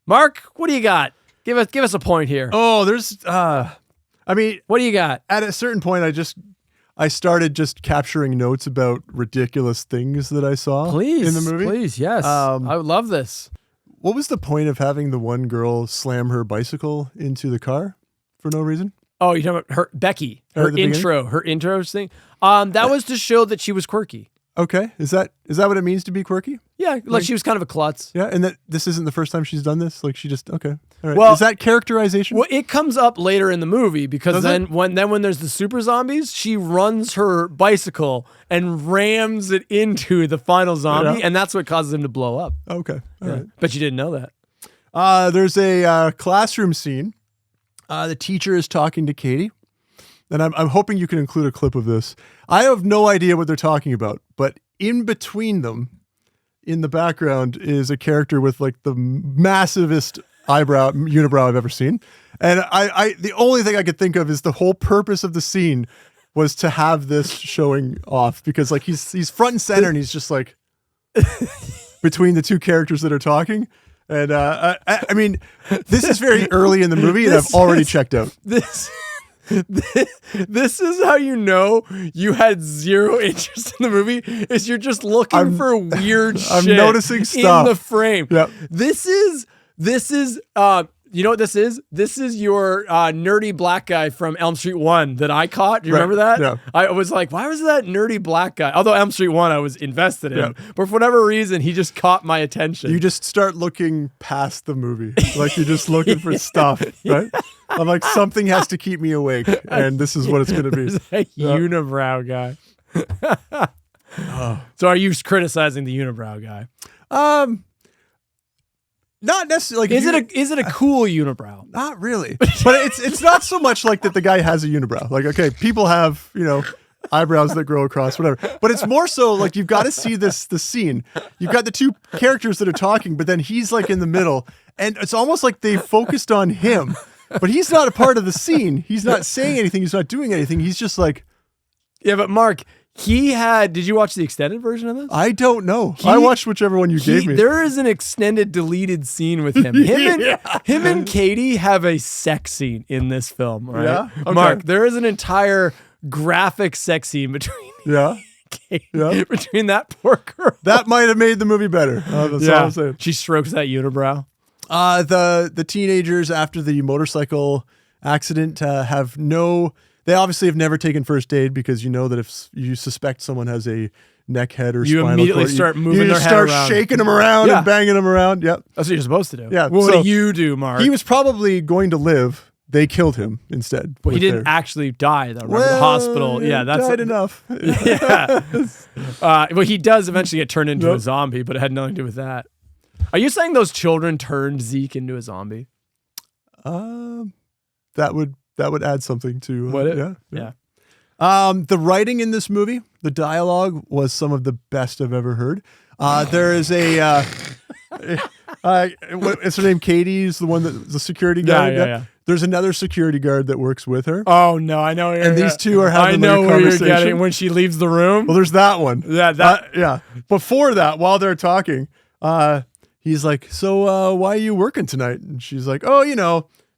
Mark, what do you got? Give us a point here. Oh, there's I mean, what do you got? At a certain point I started just capturing notes about ridiculous things that I saw in the movie. Please, yes. I would love this. What was the point of having the one girl slam her bicycle into the car for no reason? Oh, you're talking about Becky, her intro thing. That was to show that she was quirky. Okay. Is that what it means to be quirky? Yeah, like she was kind of a klutz. Yeah, and that this isn't the first time she's done this? Like she just, okay. All right. Well, is that characterization? Well, it comes up later in the movie because when there's the super zombies, she runs her bicycle and rams it into the final zombie, and that's what causes him to blow up. Okay. All right. But you didn't know that. There's a classroom scene. The teacher is talking to Katie, and I'm hoping you can include a clip of this. I have no idea what they're talking about, but in between them, in the background, is a character with like the massivest unibrow I've ever seen. And I the only thing I could think of is the whole purpose of the scene was to have this showing off, because like he's front and center and he's just like between the two characters that are talking. And I mean, this is very early in the movie, and I've already checked out. This is how you know you had zero interest in the movie, is you're just looking for weird shit. I'm noticing stuff in the frame. Yep. This is you know what this is? This is your nerdy black guy from Elm Street 1 that I caught. Do you remember that? Yeah. I was like, why was that nerdy black guy? Although Elm Street 1 I was invested in. Yeah. But for whatever reason, he just caught my attention. You just start looking past the movie. Like you're just looking for stuff, right? I'm like, something has to keep me awake, and this is what it's going to be. A unibrow guy. So are you criticizing the unibrow guy? Not necessarily. Like, is it a cool unibrow? Not really. But it's not so much like that the guy has a unibrow. Like, okay, people have, eyebrows that grow across, whatever. But it's more so like you've got to see the scene. You've got the two characters that are talking, but then he's like in the middle, and it's almost like they focused on him, but he's not a part of the scene. He's not saying anything. He's not doing anything. He's just like, yeah. But Mark, did you watch the extended version of this? I don't know. I watched whichever one you gave me. There is an extended deleted scene with him. Him and Katie have a sex scene in this film, right? Yeah? Okay. Mark, there is an entire graphic sex scene between between that poor girl. That might have made the movie better. That's all I'm saying. She strokes that unibrow. The teenagers after the motorcycle accident they obviously have never taken first aid, because you know that if you suspect someone has a neck, head, or you spinal immediately cord, start moving you their head start around. shaking them around and banging them around. Yep. That's what you're supposed to do. Yeah. What do you do, Mark? He was probably going to live. They killed him instead. Well, he didn't actually die, though. Remember, the hospital. Yeah, that's died enough. Yeah. Well, he does eventually get turned into a zombie, but it had nothing to do with that. Are you saying those children turned Zeke into a zombie? That would add something to Would it? Yeah. The writing in this movie, the dialogue, was some of the best I've ever heard. There is a what's her name? Katie's the one the security guard. Yeah. There's another security guard that works with her. Oh no, I know. And these two are having a conversation. Where you're getting when she leaves the room. Well, there's that one. Yeah, Before that, while they're talking, he's like, "So, why are you working tonight?" And she's like, "Oh,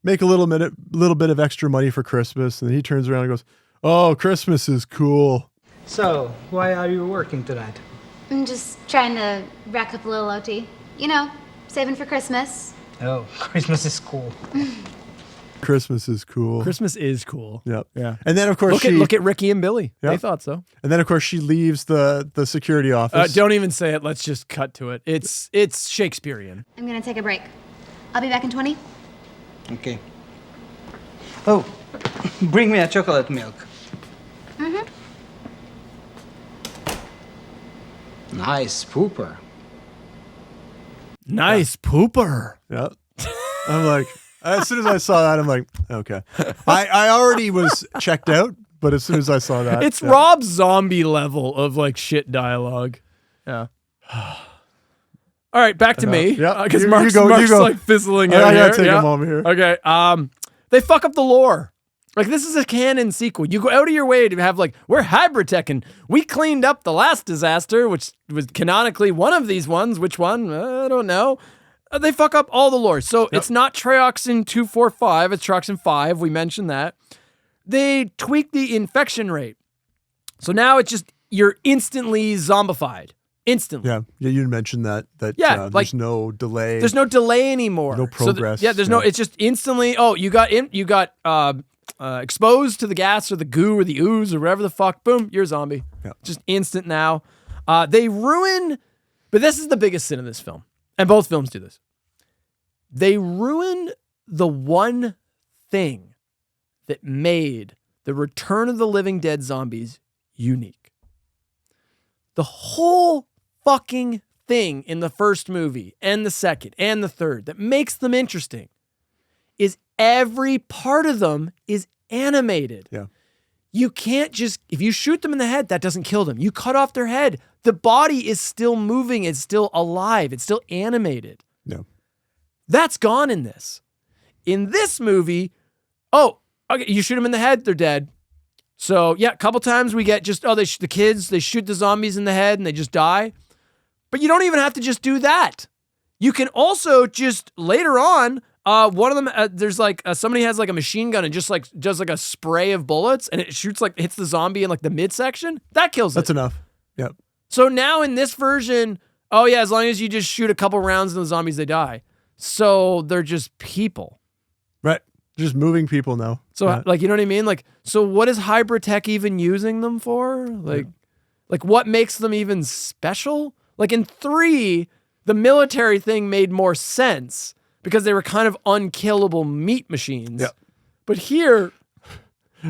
make a little bit of extra money for Christmas." And then he turns around and goes, "Oh, Christmas is cool." So, why are you working tonight? I'm just trying to rack up a little OT. Saving for Christmas. Oh, Christmas is cool. Christmas is cool. Christmas is cool. Yep. Yeah. And then, of course, look at Ricky and Billy. Yep. They thought so. And then, of course, she leaves the security office. Don't even say it. Let's just cut to it. It's Shakespearean. I'm gonna take a break. I'll be back in 20. Okay. Oh, bring me a chocolate milk. Mm-hmm. Nice pooper. Nice pooper. Yeah. I'm like, as soon as I saw that, I'm like, okay. I already was checked out, but as soon as I saw that. It's Rob Zombie level of like shit dialogue. Yeah. All right, back to me. Yeah. Because You Mark's go. like fizzling out I here. gotta take a moment here. Okay. They fuck up the lore. Like, this is a canon sequel. You go out of your way to have, like, we're hybrid-tech, and we cleaned up the last disaster, which was canonically one of these ones. Which one? I don't know. They fuck up all the lore. So it's not Trioxin 245, it's Trioxin 5. We mentioned that. They tweak the infection rate. So now it's just, you're instantly zombified. Instantly. Yeah, you mentioned that there's no delay. There's no delay anymore. No progress. There's no, it's just instantly, you got exposed to the gas or the goo or the ooze or whatever the fuck, boom, you're a zombie. Yeah. Just instant now. They ruin, but this is the biggest sin in this film, and both films do this. They ruin the one thing that made the Return of the Living Dead zombies unique. The whole fucking thing in the first movie and the second and the third that makes them interesting is every part of them is animated. Yeah. you can't just, if you shoot them in the head, that doesn't kill them. You cut off their head. The body is still moving. It's still alive. It's still animated. No. That's gone in this. In this movie, oh, okay, you shoot them in the head, they're dead. So yeah, a couple times we get just, the kids, they shoot the zombies in the head and they just die. But you don't even have to just do that. You can also just later on, one of them, there's like, somebody has like a machine gun and just like does like a spray of bullets and it shoots like, hits the zombie in like the midsection. That kills it. That's enough. Yep. So now in this version, oh yeah, as long as you just shoot a couple rounds and the zombies, they die. So they're just people. Right. Just moving people now. So like, you know what I mean? Like, so what is hybrid tech even using them for? Like what makes them even special? Like in 3, the military thing made more sense because they were kind of unkillable meat machines. Yeah. But here,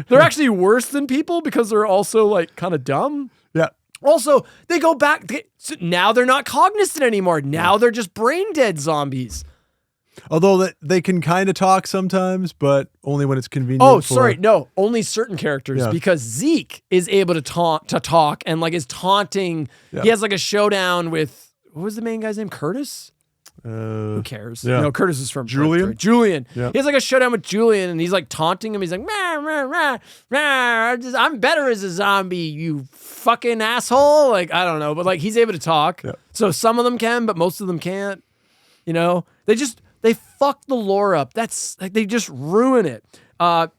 they're actually worse than people because they're also like kind of dumb. Yeah. Also, they go back. So now they're not cognizant anymore. Now they're just brain dead zombies. Although they can kind of talk sometimes, but only when it's convenient. Oh, sorry. No, only certain characters Yeah. because Zeke is able to talk and like is taunting. Yeah. He has like a showdown with, what was the main guy's name? Curtis? Who cares? Yeah. No, Curtis is from Julian. Julian. Yeah. He has like a showdown with Julian and he's like taunting him. He's like, rah, rah, rah, rah, I'm better as a zombie, you fucking asshole. Like, I don't know, but like he's able to talk. Yeah. So some of them can, but most of them can't. You know, they fuck the lore up. That's like, they just ruin it. And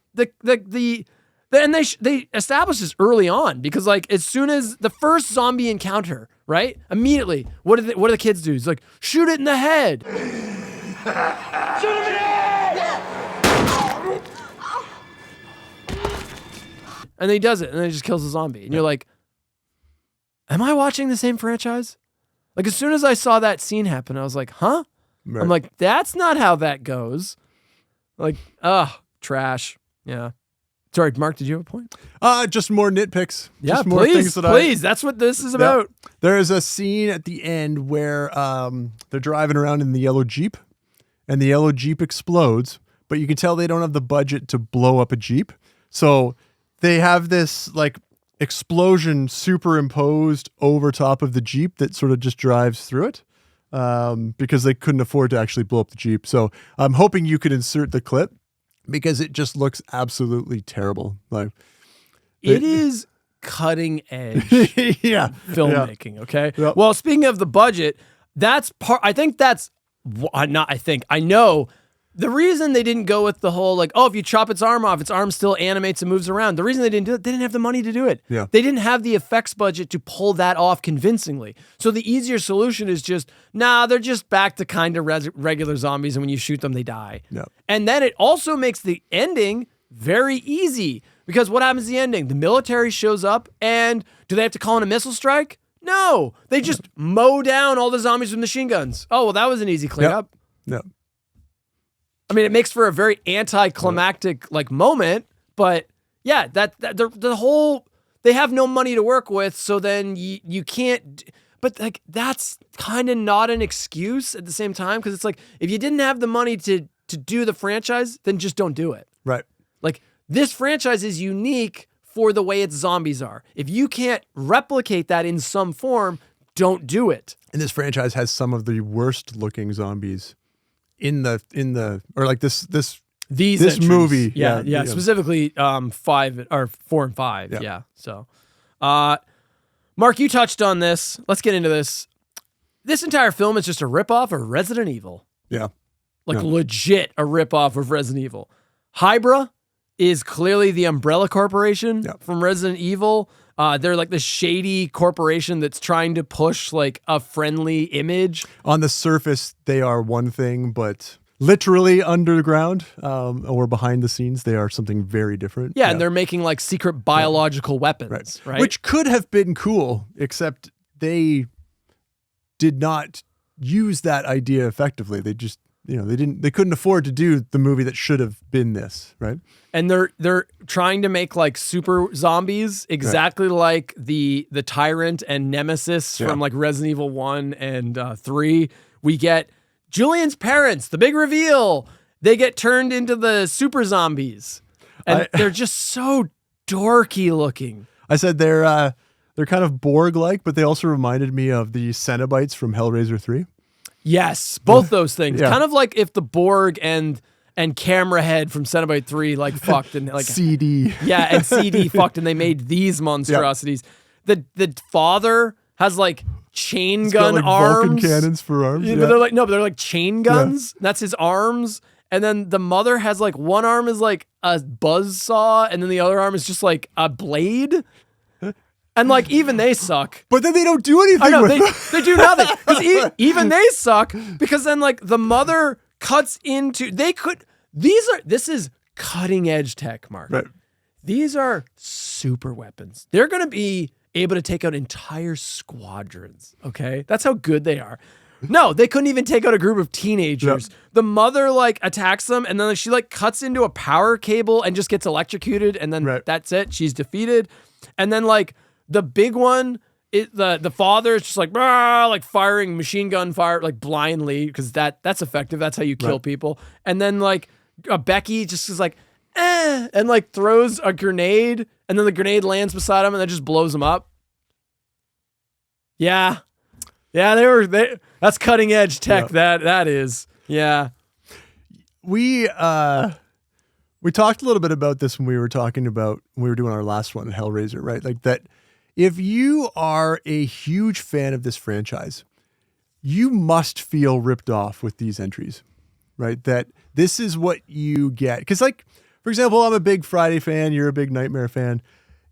they establish this early on because like as soon as the first zombie encounter, right? Immediately, what do the kids do? It's like, shoot it in the head. Shoot him in the head! And then he does it, and then he just kills the zombie. And you're like, am I watching the same franchise? Like as soon as I saw that scene happen, I was like, huh? Right. I'm like, that's not how that goes. Like, trash. Yeah. Sorry, Mark, did you have a point? Just more nitpicks. Yeah, just more please, things that please. That's what this is about. There is a scene at the end where they're driving around in the yellow Jeep, and the yellow Jeep explodes, but you can tell they don't have the budget to blow up a Jeep. So they have this like explosion superimposed over top of the Jeep that sort of just drives through it. Because they couldn't afford to actually blow up the Jeep. So I'm hoping you could insert the clip because it just looks absolutely terrible. Like it is cutting edge filmmaking. Okay. Yep. Well, speaking of the budget, I know the reason they didn't go with the whole like, oh, if you chop its arm off, its arm still animates and moves around. The reason they didn't do it, they didn't have the money to do it. Yeah. They didn't have the effects budget to pull that off convincingly. So the easier solution is just, they're just back to kind of regular zombies, and when you shoot them, they die. Yeah. And then it also makes the ending very easy because what happens at the ending? The military shows up, and do they have to call in a missile strike? No, they just mow down all the zombies with machine guns. Oh, well, that was an easy cleanup. Yep. I mean, it makes for a very anticlimactic like moment, but yeah, the whole, they have no money to work with, so then you can't. But like that's kind of not an excuse at the same time because it's like if you didn't have the money to do the franchise, then just don't do it. Right. Like this franchise is unique for the way its zombies are. If you can't replicate that in some form, don't do it. And this franchise has some of the worst looking zombies in the or like this entries. movie. Yeah. Specifically 5 or 4 and 5. Yeah. So Mark, you touched on this. Let's get into this. This entire film is just a ripoff of Resident Evil. Yeah. Legit a ripoff of Resident Evil. Hybra is clearly the Umbrella Corporation from Resident Evil. They're like the shady corporation that's trying to push like a friendly image. On the surface, they are one thing, but literally underground or behind the scenes, they are something very different. Yeah, and they're making like secret biological weapons, right? Which could have been cool, except they did not use that idea effectively. They just, they couldn't afford to do the movie that should have been this, right? And they're trying to make like super zombies exactly like the Tyrant and Nemesis from like Resident Evil 1 and 3. We get Julian's parents, the big reveal. They get turned into the super zombies. And they're just so dorky looking. I said they're kind of Borg-like, but they also reminded me of the Cenobites from Hellraiser 3. Yes, both those things. Yeah. Kind of like if the Borg and Camera Head from Cenobite 3 like fucked and like CD. Yeah, and CD fucked and they made these monstrosities. The father has like chain gun got, like, arms. Vulcan cannons for arms. Yeah, Yeah. but they're like chain guns. That's his arms. And then the mother has like one arm is like a buzz saw, and then the other arm is just like a blade. And like even they suck. But then they don't do anything. I know, with they do nothing. Because even they suck, because then like the mother cuts into this is cutting edge tech, Mark. Right. These are super weapons. They're gonna be able to take out entire squadrons. Okay? That's how good they are. No, they couldn't even take out a group of teenagers. Yep. The mother like attacks them, and then she like cuts into a power cable and just gets electrocuted, and then that's it. She's defeated. And then like the big one, the father is just like firing machine gun fire like blindly, because that's effective. That's how you kill people. And then like Becky just is like and like throws a grenade, and then the grenade lands beside him and then just blows him up. Yeah. Yeah, that's cutting edge tech. Yeah. That is. Yeah. We talked a little bit about this when we were doing our last one at Hellraiser, right? Like that if you are a huge fan of this franchise, you must feel ripped off with these entries, right? That this is what you get. Because like, for example, I'm a big Friday fan, you're a big Nightmare fan.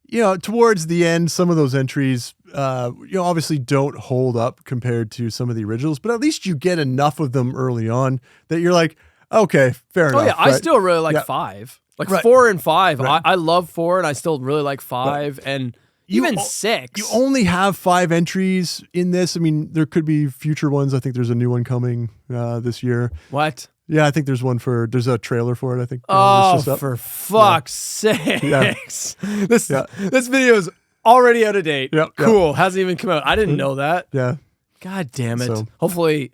You know, towards the end, some of those entries, obviously don't hold up compared to some of the originals, but at least you get enough of them early on that you're like, okay, fair enough. Oh yeah, I right? still really like 5. Like Right. 4 and 5. Right. I love 4 and I still really like 5 and even 6. You only have 5 entries in this. I mean, there could be future ones. I think there's a new one coming this year. What? Yeah, I think there's a trailer for it, I think. Oh, it's just up. for fuck's sakes. Yeah. This video is already out of date. Yep, yep. Cool. Hasn't even come out. I didn't know that. Yeah. God damn it. So- Hopefully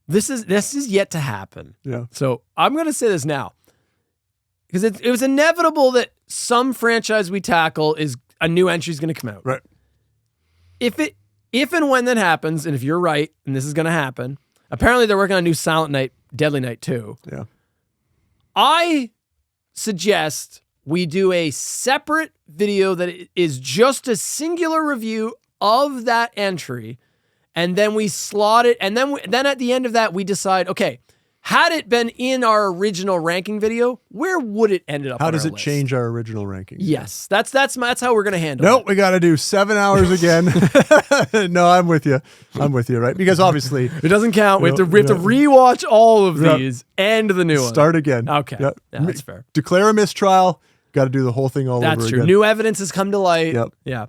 this is yet to happen. Yeah. So I'm going to say this now. Because it was inevitable that some franchise we tackle is a new entry is going to come out. Right. If and when that happens, and if you're right, and this is going to happen, apparently they're working on a new Silent Night, Deadly Night 2. Yeah. I suggest we do a separate video that is just a singular review of that entry, and then we slot it, and then at the end of that we decide, okay, had it been in our original ranking video, where would it end up? How on does our it list? change our original ranking? Yes, that's how we're gonna handle it. Nope, we got to do 7 hours again. No, I'm with you. Right? Because obviously It doesn't count. We have to rewatch all of these and the new one. start again. Okay. Yep. Yeah, that's fair. Declare a mistrial. Got to do the whole thing all over That's true. again. New evidence has come to light. Yep. Yeah.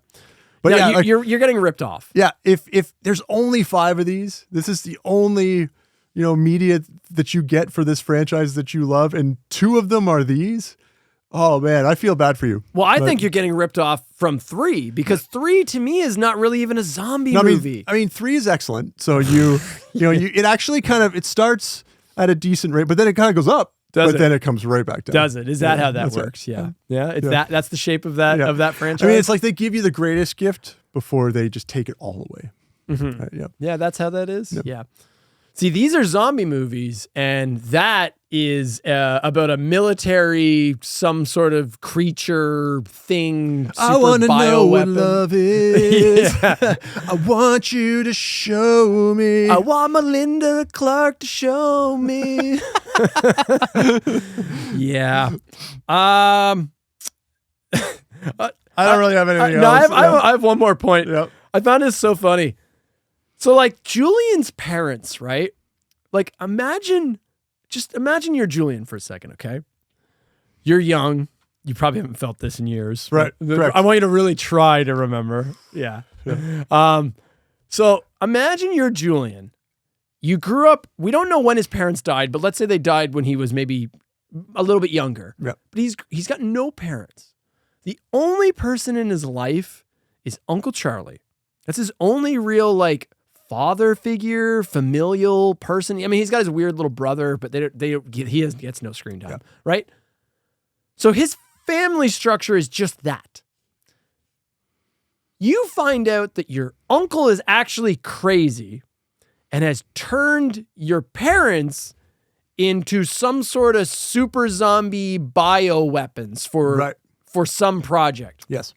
But yeah, you're getting ripped off. Yeah, if there's only 5 of these, this is the only media that you get for this franchise that you love, and 2 of them are these. Oh man, I feel bad for you. Well, I think you're getting ripped off from 3 because 3 to me is not really even a zombie movie. I mean, 3 is excellent. So it actually it starts at a decent rate, but then it kind of goes up. Then it comes right back down. Does it? Is that how that that's works? right. Yeah. It's that's the shape of that franchise. I mean, it's like they give you the greatest gift before they just take it all away. Mm-hmm. Right, yeah. Yeah, that's how that is. Yep. Yeah. See, these are zombie movies, and that is about a military, some sort of creature thing. I want to know what bioweapon. love is. I want you to show me. I want Melinda Clark to show me. Yeah. I don't really have anything No, else. I have one more point. Yep. I found this so funny. So like Julian's parents, right? Like imagine you're Julian for a second, okay? You're young. You probably haven't felt this in years. Right. Correct. I want you to really try to remember. Yeah. So imagine you're Julian. You grew up, we don't know when his parents died, but let's say they died when he was maybe a little bit younger. Yep. But he's got no parents. The only person in his life is Uncle Charlie. That's his only real father figure, familial person. I mean, he's got his weird little brother, but he gets no screen time, right? So his family structure is just that. You find out that your uncle is actually crazy and has turned your parents into some sort of super zombie bioweapons for some project. Yes.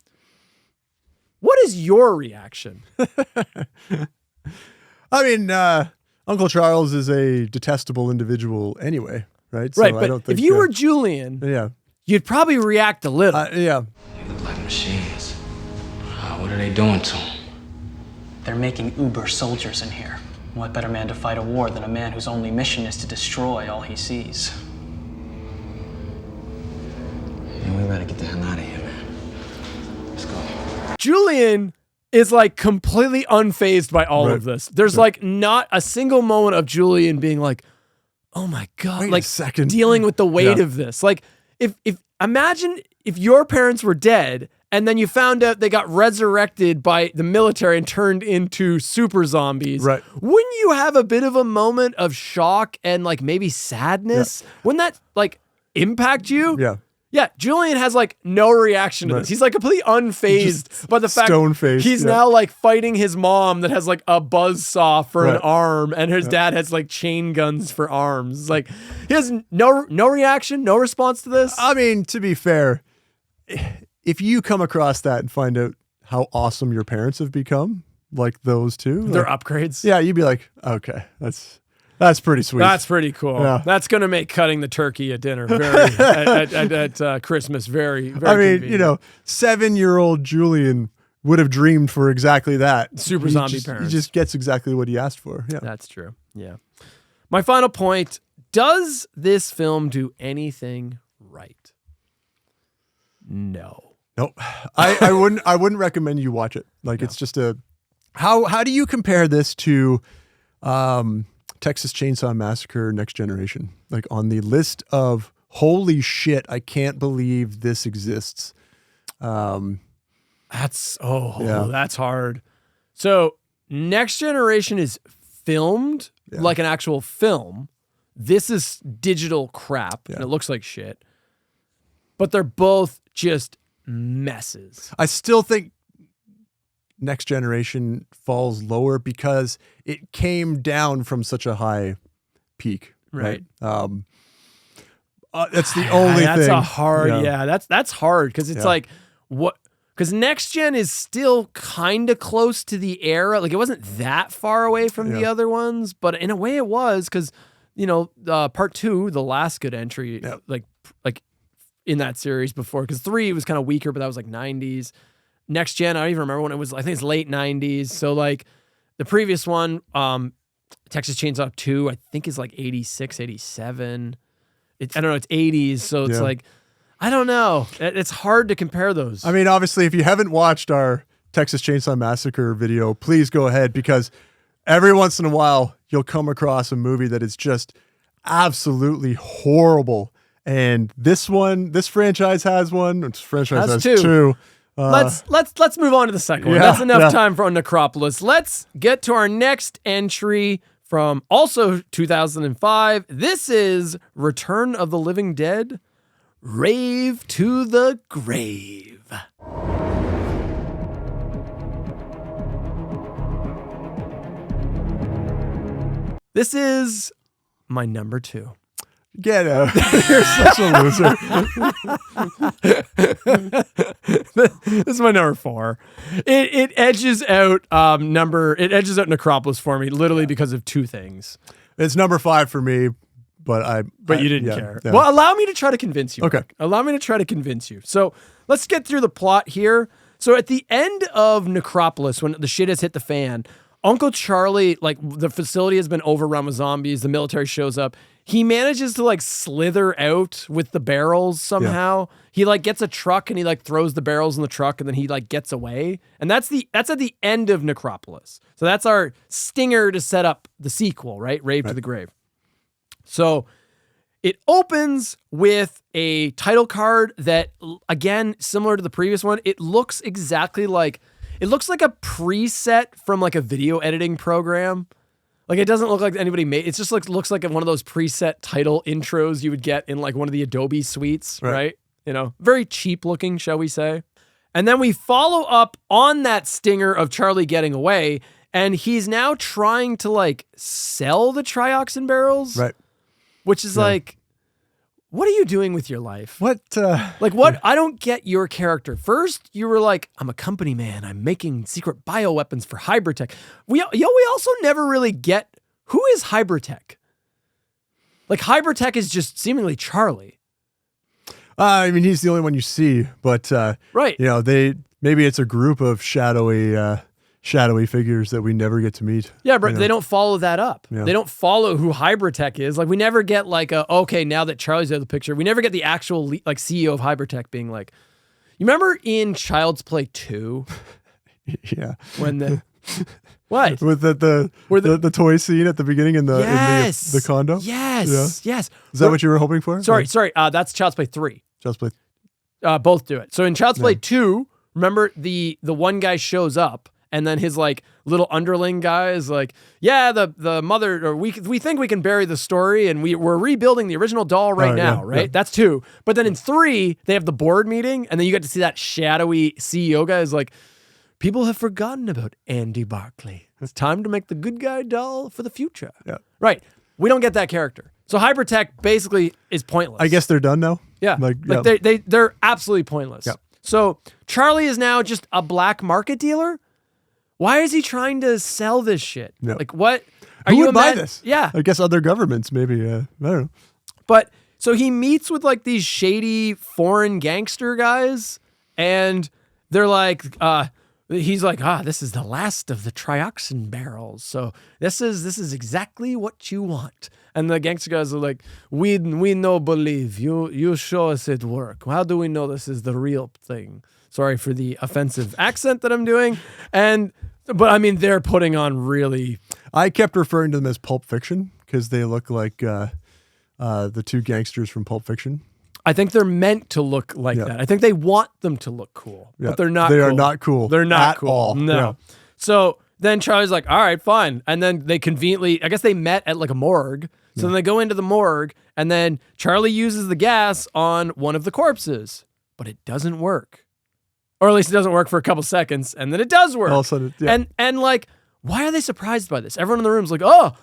What is your reaction? I mean, Uncle Charles is a detestable individual anyway, right? Right, So but I don't think, if you were Julian, yeah, you'd probably react a little. yeah. They look like machines. What are they doing to them? They're making uber soldiers in here. What better man to fight a war than a man whose only mission is to destroy all he sees? Man, we gotta get the hell out of here, man. Let's go. Julian is like completely unfazed by all of this. There's like not a single moment of Julian being like, oh my God, Wait like a second. dealing with the weight of this. Like if imagine if your parents were dead and then you found out they got resurrected by the military and turned into super zombies. Right. Wouldn't you have a bit of a moment of shock and like maybe sadness? Wouldn't that like impact you? Yeah. Yeah, Julian has like no reaction to this. He's like completely unfazed by the fact stone-faced, he's now like fighting his mom that has like a buzzsaw for an arm, and his dad has like chain guns for arms. Like he has no reaction, no response to this. I mean, to be fair, if you come across that and find out how awesome your parents have become, like those two, They're like, upgrades. yeah, you'd be like, okay, that's pretty sweet. That's pretty cool. Yeah. That's going to make cutting the turkey at dinner very at Christmas very, very I mean, convenient. 7-year-old Julian would have dreamed for exactly that. Super zombie parents. He just gets exactly what he asked for. Yeah. That's true. Yeah. My final point, does this film do anything right? No. Nope. I wouldn't recommend you watch it. Like it's just how do you compare this to Texas Chainsaw Massacre Next Generation? Like on the list of holy shit, I can't believe this exists. That's hard. So Next Generation is filmed like an actual film. This is digital crap and it looks like shit. But they're both just messes. I still think Next Generation falls lower because it came down from such a high peak. Right. That's the only thing. That's a hard, that's hard because it's like what. Because Next Gen is still kind of close to the era. Like, it wasn't that far away from the other ones, but in a way it was because, part 2, the last good entry, like in that series before, because 3 was kind of weaker, but that was like 90s. Next Gen, I don't even remember when it was. I think it's late 90s. So, like, the previous one, Texas Chainsaw 2, I think is like 86, 87. I don't know, it's 80s. So it's like, I don't know. It's hard to compare those. I mean, obviously, if you haven't watched our Texas Chainsaw Massacre video, please go ahead, because every once in a while, you'll come across a movie that is just absolutely horrible. And this franchise has one. This franchise has two. Let's move on to the second one. That's enough time for Necropolis. Let's get to our next entry from also 2005. This is Return of the Living Dead, Rave to the Grave. This is my number 2. Get out. You're such a loser. This is my number 4. It edges out Necropolis for me, literally because of 2 things. It's number 5 for me, but you didn't care. Yeah. Well, allow me to try to convince you. Okay. Rick. Allow me to try to convince you. So let's get through the plot here. So at the end of Necropolis, when the shit has hit the fan, Uncle Charlie, like, the facility has been overrun with zombies. The military shows up. He manages to like slither out with the barrels somehow. Yeah. He like gets a truck and he like throws the barrels in the truck and then he like gets away. And that's at the end of Necropolis. So that's our stinger to set up the sequel, right? Rave to the Grave. So it opens with a title card that, again, similar to the previous one, it looks exactly like a preset from like a video editing program. Like, it doesn't look like anybody made. It's just like looks like one of those preset title intros you would get in like one of the Adobe suites, right? very cheap looking, shall we say. And then we follow up on that stinger of Charlie getting away, and he's now trying to like sell the trioxin barrels. Right. Which is like, what are you doing with your life? What? What? I don't get your character. First, you were like, I'm a company man. I'm making secret bioweapons for Hybridtech. We also never really get, who is Hybridtech? Like, Hybridtech is just seemingly Charlie. I mean, he's the only one you see, but right. Maybe it's a group of shadowy figures that we never get to meet. Yeah, but they don't follow that up. Yeah. They don't follow who Hybridtech is. Like, we never get like now that Charlie's out of the picture, we never get the actual like CEO of Hybridtech being like, you remember in Child's Play 2? Yeah. When the what? With the toy scene at the beginning in the condo? Yes. Yeah. Yes. Is that what you were hoping for? Sorry. That's Child's Play 3. Child's Play. Both do it. So in Child's Play 2, remember the one guy shows up and then his like little underling guy is like, yeah, the mother, or we think we can bury the story and we're rebuilding the original doll right now, right? Yeah. That's 2. But then in 3, they have the board meeting and then you get to see that shadowy CEO guy is like, people have forgotten about Andy Barclay. It's time to make the good guy doll for the future. Yeah. Right. We don't get that character. So Hybridtech basically is pointless. I guess they're done now. Yeah. They're absolutely pointless. Yeah. So Charlie is now just a black market dealer. Why is he trying to sell this shit? Yeah. Like what? Who would buy this? Yeah. I guess other governments maybe. I don't know. But so he meets with like these shady foreign gangster guys and they're like, he's like, this is the last of the trioxin barrels. So this is exactly what you want. And the gangster guys are like, we no believe you show us it work. How do we know this is the real thing? Sorry for the offensive accent that I'm doing. But I mean, they're putting on really. I kept referring to them as Pulp Fiction because they look like the 2 gangsters from Pulp Fiction. I think they're meant to look like that. I think they want them to look cool, but they're not. They are not cool. They're not at cool. all. No. Yeah. So then Charlie's like, all right, fine. And then they conveniently, I guess they met at like a morgue. So then they go into the morgue and then Charlie uses the gas on one of the corpses, but it doesn't work. Or at least it doesn't work for a couple seconds and then it does work. All of a sudden, yeah. And like, why are they surprised by this? Everyone in the room's like, oh,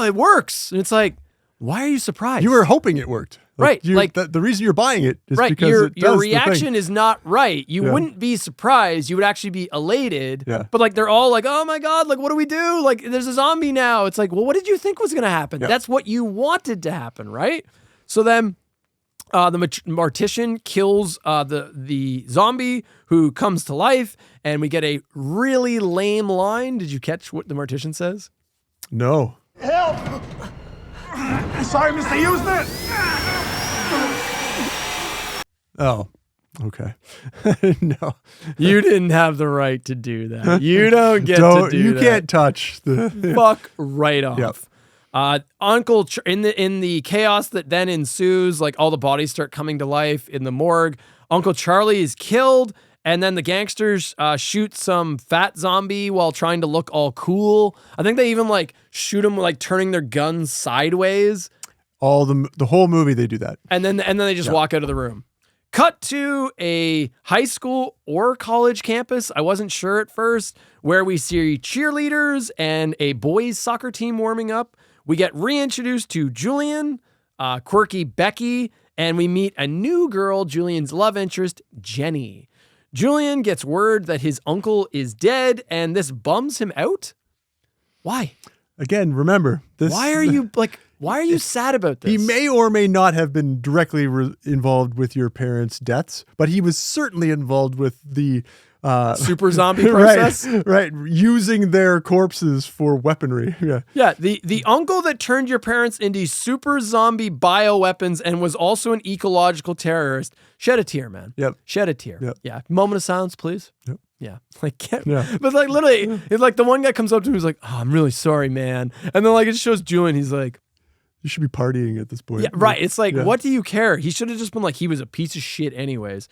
it works. And it's like, why are you surprised? You were hoping it worked. Right. The reason you're buying it is right. because your reaction is not right. You wouldn't be surprised. You would actually be elated. Yeah. But like, they're all like, oh my God, like, what do we do? Like, there's a zombie now. It's like, well, what did you think was going to happen? Yeah. That's what you wanted to happen, right? So then the mortician kills the zombie who comes to life and we get a really lame line. Did you catch what the mortician says? No. Help! Sorry, Mr. Houston! Oh, okay. No. You didn't have the right to do that. You don't get to do you that. You can't touch the... Fuck right off. Yep. Uncle, in the chaos that then ensues, like all the bodies start coming to life in the morgue. Uncle Charlie is killed, and then the gangsters shoot some fat zombie while trying to look all cool. I think they even like shoot him like turning their guns sideways. The whole movie they do that, and then they just walk out of the room. Cut to a high school or college campus. I wasn't sure at first, where we see cheerleaders and a boys soccer team warming up. We get reintroduced to Julian, quirky Becky, and we meet a new girl, Julian's love interest, Jenny. Julian gets word that his uncle is dead, and this bums him out. Why? Again, remember this. Why are you sad about this? He may or may not have been directly involved with your parents' deaths, but he was certainly involved with the super zombie process. Right. Using their corpses for weaponry. Yeah. Yeah. The uncle that turned your parents into super zombie bioweapons and was also an ecological terrorist. Shed a tear, man. Yep. Shed a tear. Yep. Yeah. Moment of silence, please. Yep. Yeah. Like, yeah. But like literally, it's like the one guy comes up to him, he's like, oh, I'm really sorry, man. And then like it shows Julian, he's like, you should be partying at this point. Yeah, right. It's like, what do you care? He should have just been like, he was a piece of shit anyways.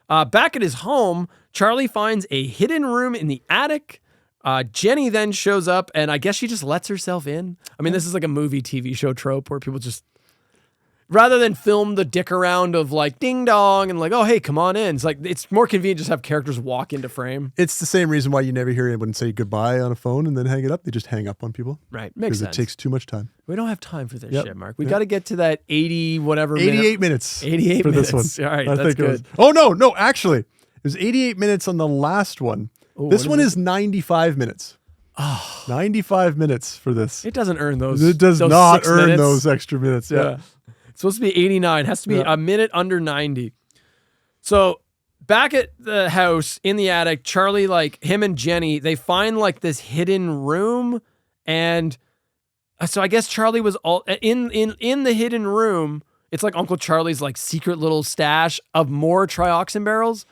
Back at his home, Charlie finds a hidden room in the attic. Jenny then shows up, and I guess she just lets herself in. I mean, this is like a movie, TV show trope where people just... rather than film the dick around of like ding dong and like, oh, hey, come on in. It's like, it's more convenient just have characters walk into frame. It's the same reason why you never hear anyone say goodbye on a phone and then hang it up. They just hang up on people. Right. Makes sense. Because it takes too much time. We don't have time for this shit, Mark. We got to get to that 80 whatever 88 minutes. 88 for minutes. this one. All right, I that's think good. No, actually. It was 88 minutes on the last one. Ooh, this one is 95 minutes. 95 minutes for this. It doesn't earn those. It does those not 6 earn minutes. those extra minutes. Yeah. It's supposed to be 89. It has to be a minute under 90. So back at the house in the attic, Charlie, like him and Jenny, they find like this hidden room. And so I guess Charlie was all in the hidden room. It's like Uncle Charlie's like secret little stash of more trioxin barrels.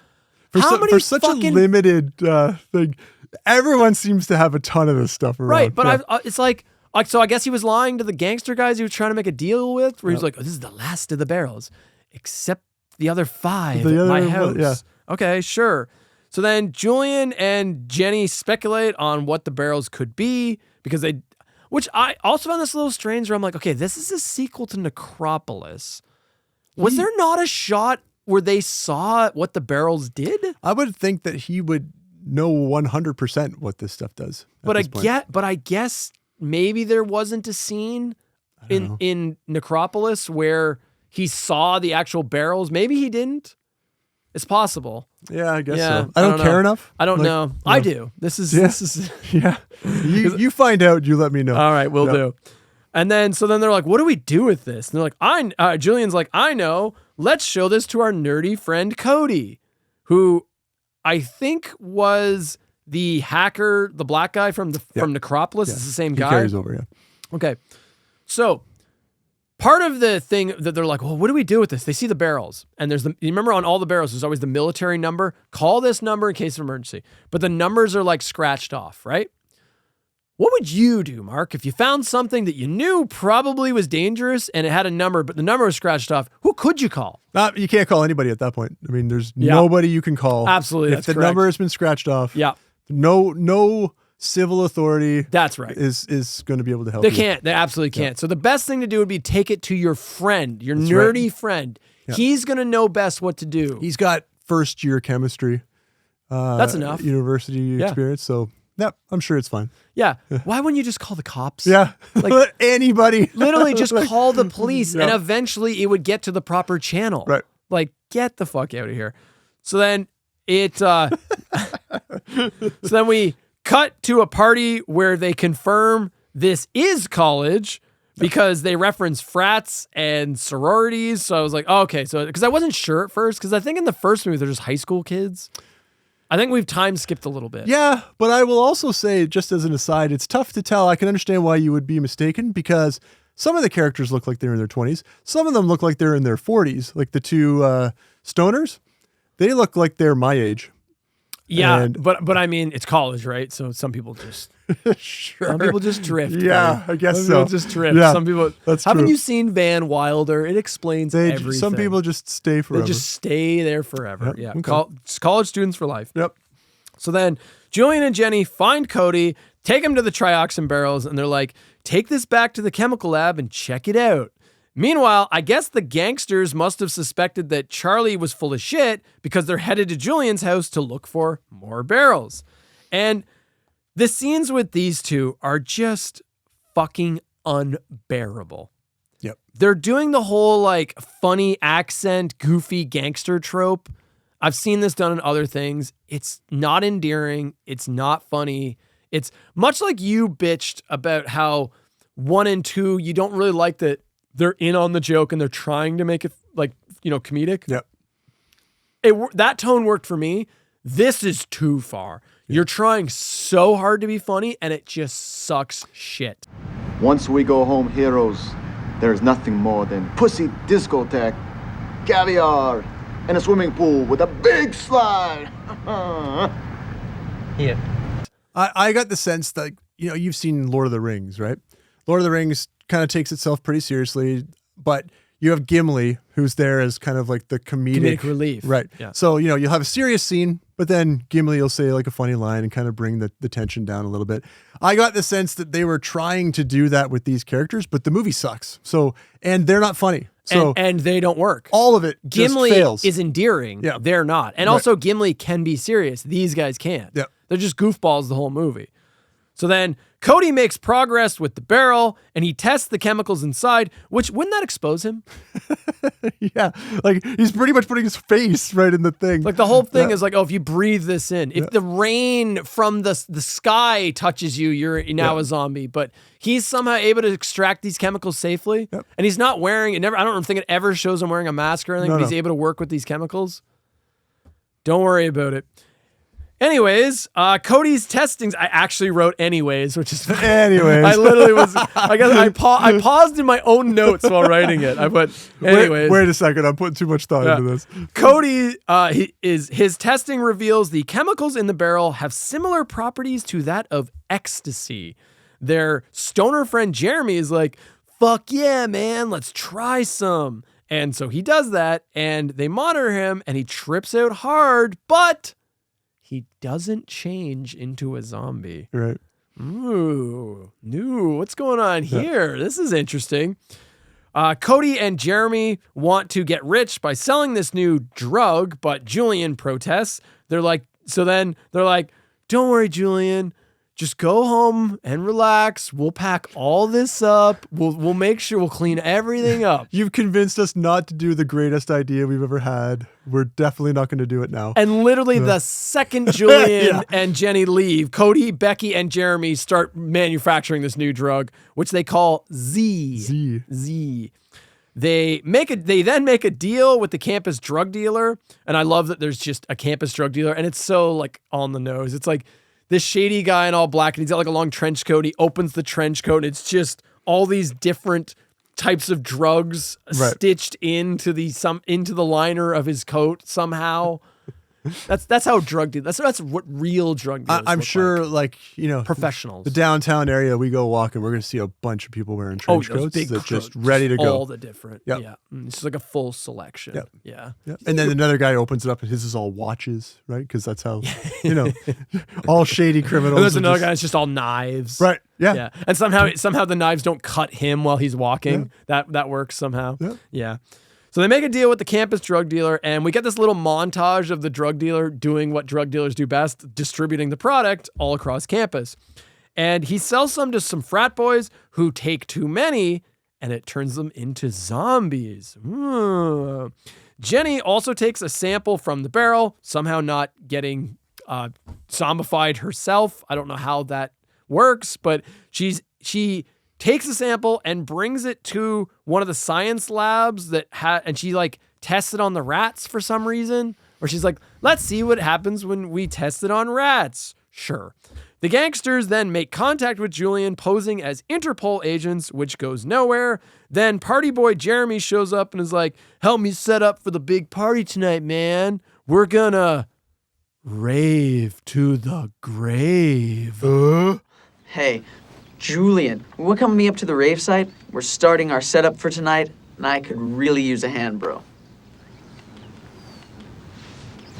For such a limited thing, everyone seems to have a ton of this stuff around. Right, but it's like, so I guess he was lying to the gangster guys he was trying to make a deal with, where he's like, oh, this is the last of the barrels, except the other 5 at my house. Yeah. Okay, sure. So then Julian and Jenny speculate on what the barrels could be, because which I also found this a little strange, where I'm like, okay, this is a sequel to Necropolis. Was there not a shot where they saw what the barrels did? I would think that he would know 100% what this stuff does. But I guess maybe there wasn't a scene in Necropolis where he saw the actual barrels. Maybe he didn't. It's possible. Yeah, I guess so. I don't care enough. I don't know. I do. This is yeah. You find out, you let me know. All right, we'll do. And then they're like, what do we do with this? And they're like, Julian's like, I know. Let's show this to our nerdy friend Cody, who I think was the hacker, the black guy from Necropolis. It's the same guy. He carries over, yeah. Okay. So part of the thing that they're like, well, what do we do with this? They see the barrels, and you remember on all the barrels, there's always the military number. Call this number in case of emergency. But the numbers are like scratched off, right? What would you do, Mark, if you found something that you knew probably was dangerous and it had a number, but the number was scratched off? Who could you call? You can't call anybody at that point. I mean, there's nobody you can call. Absolutely, if the number has been scratched off. Yeah. No civil authority. That's right. Is going to be able to help. They can't. They absolutely can't. So the best thing to do would be take it to your friend, your nerdy friend. Yeah. He's going to know best what to do. He's got first year chemistry. That's enough. University experience. So. Yeah, I'm sure it's fine. Yeah. Why wouldn't you just call the cops? Yeah. Like anybody. Literally just call the police and eventually it would get to the proper channel. Right. Like, get the fuck out of here. So then so then we cut to a party where they confirm this is college because they reference frats and sororities. So I was like, oh, okay. So, because I wasn't sure at first, because I think in the first movie, they're just high school kids. I think we've time skipped a little bit. Yeah, but I will also say, just as an aside, it's tough to tell. I can understand why you would be mistaken, because some of the characters look like they're in their 20s. Some of them look like they're in their 40s, like the two stoners. They look like they're my age. Yeah, but I mean, it's college, right? So some people just some people just drift. Yeah, I guess some so. People just drift. Yeah, some people. Haven't you seen Van Wilder? It explains everything. Some people just stay forever. They just stay there forever. Yep. Yeah, Okay. College students for life. Yep. So then Julian and Jenny find Cody, take him to the trioxin barrels, and they're like, take this back to the chemical lab and check it out. Meanwhile, I guess the gangsters must have suspected that Charlie was full of shit because they're headed to Julian's house to look for more barrels. And the scenes with these two are just fucking unbearable. Yep. They're doing the whole like funny accent, goofy gangster trope. I've seen this done in other things. It's not endearing. It's not funny. It's much like you bitched about how 1 and 2, you don't really like that they're in on the joke and they're trying to make it like, comedic. Yep. That tone worked for me. This is too far. You're trying so hard to be funny and it just sucks shit. Once we go home heroes, there's nothing more than pussy discotheque, caviar, and a swimming pool with a big slide. Yeah. I got the sense that, you've seen Lord of the Rings, right? Lord of the Rings kind of takes itself pretty seriously, but you have Gimli, who's there as kind of like the comedic relief. Right. Yeah. So, you'll have a serious scene, but then Gimli will say like a funny line and kind of bring the tension down a little bit. I got the sense that they were trying to do that with these characters, but the movie sucks. So, and they're not funny. So and they don't work. all of it Gimli just fails. is endearing. Yeah. They're not. And also Gimli can be serious. These guys can't. Yeah. They're just goofballs the whole movie. So then Cody makes progress with the barrel and he tests the chemicals inside, which wouldn't that expose him? Yeah, like he's pretty much putting his face right in the thing. Like the whole thing is like, oh, if you breathe this in, if the rain from the sky touches you, you're now a zombie. But he's somehow able to extract these chemicals safely, and he's not wearing it. I don't think it ever shows him wearing a mask or anything. But he's able to work with these chemicals. Don't worry about it. Anyways, Cody's testings. I actually wrote anyways, which is anyways. I literally was. I guess I paused in my own notes while writing it. I put anyways. Wait a second. I'm putting too much thought into this. Cody, his testing reveals the chemicals in the barrel have similar properties to that of ecstasy. Their stoner friend Jeremy is like, "Fuck yeah, man, let's try some." And so he does that, and they monitor him, and he trips out hard, but he doesn't change into a zombie. Right. Ooh, what's going on here? This is interesting. Cody and Jeremy want to get rich by selling this new drug, but Julian protests. They're like, don't worry, Julian. Just go home and relax. We'll pack all this up. We'll make sure we'll clean everything up. You've convinced us not to do the greatest idea we've ever had. We're definitely not going to do it now. And literally the second Julian and Jenny leave, Cody, Becky, and Jeremy start manufacturing this new drug, which they call Z. They then make a deal with the campus drug dealer. And I love that there's just a campus drug dealer. And it's so like on the nose. It's like this shady guy in all black, and he's got like a long trench coat. He opens the trench coat, and it's just all these different types of drugs stitched into the liner of his coat somehow. That's how drug dealers. That's what real drug dealers. I'm sure, like professionals. The downtown area, we go walking, we're going to see a bunch of people wearing trench coats that just ready to go. All the different. Yep. Yeah, it's like a full selection. Yep. Yeah. Yep. And then another guy opens it up, and his is all watches, right? Because that's how all shady criminals. And there's another guy that's just all knives. Right. Yeah. Yeah. And somehow the knives don't cut him while he's walking. Yeah. That works somehow. Yeah. Yeah. So they make a deal with the campus drug dealer, and we get this little montage of the drug dealer doing what drug dealers do best, distributing the product all across campus. And he sells some to some frat boys who take too many, and it turns them into zombies. Jenny also takes a sample from the barrel, somehow not getting zombified herself. I don't know how that works, but she takes a sample and brings it to one of the science labs and she like tests it on the rats for some reason. Or she's like, let's see what happens when we test it on rats. Sure. The gangsters then make contact with Julian posing as Interpol agents, which goes nowhere. Then party boy Jeremy shows up and is like, help me set up for the big party tonight, man. We're gonna rave to the grave. Hey, Julian, welcome me up to the rave site. We're starting our setup for tonight, and I could really use a hand, bro.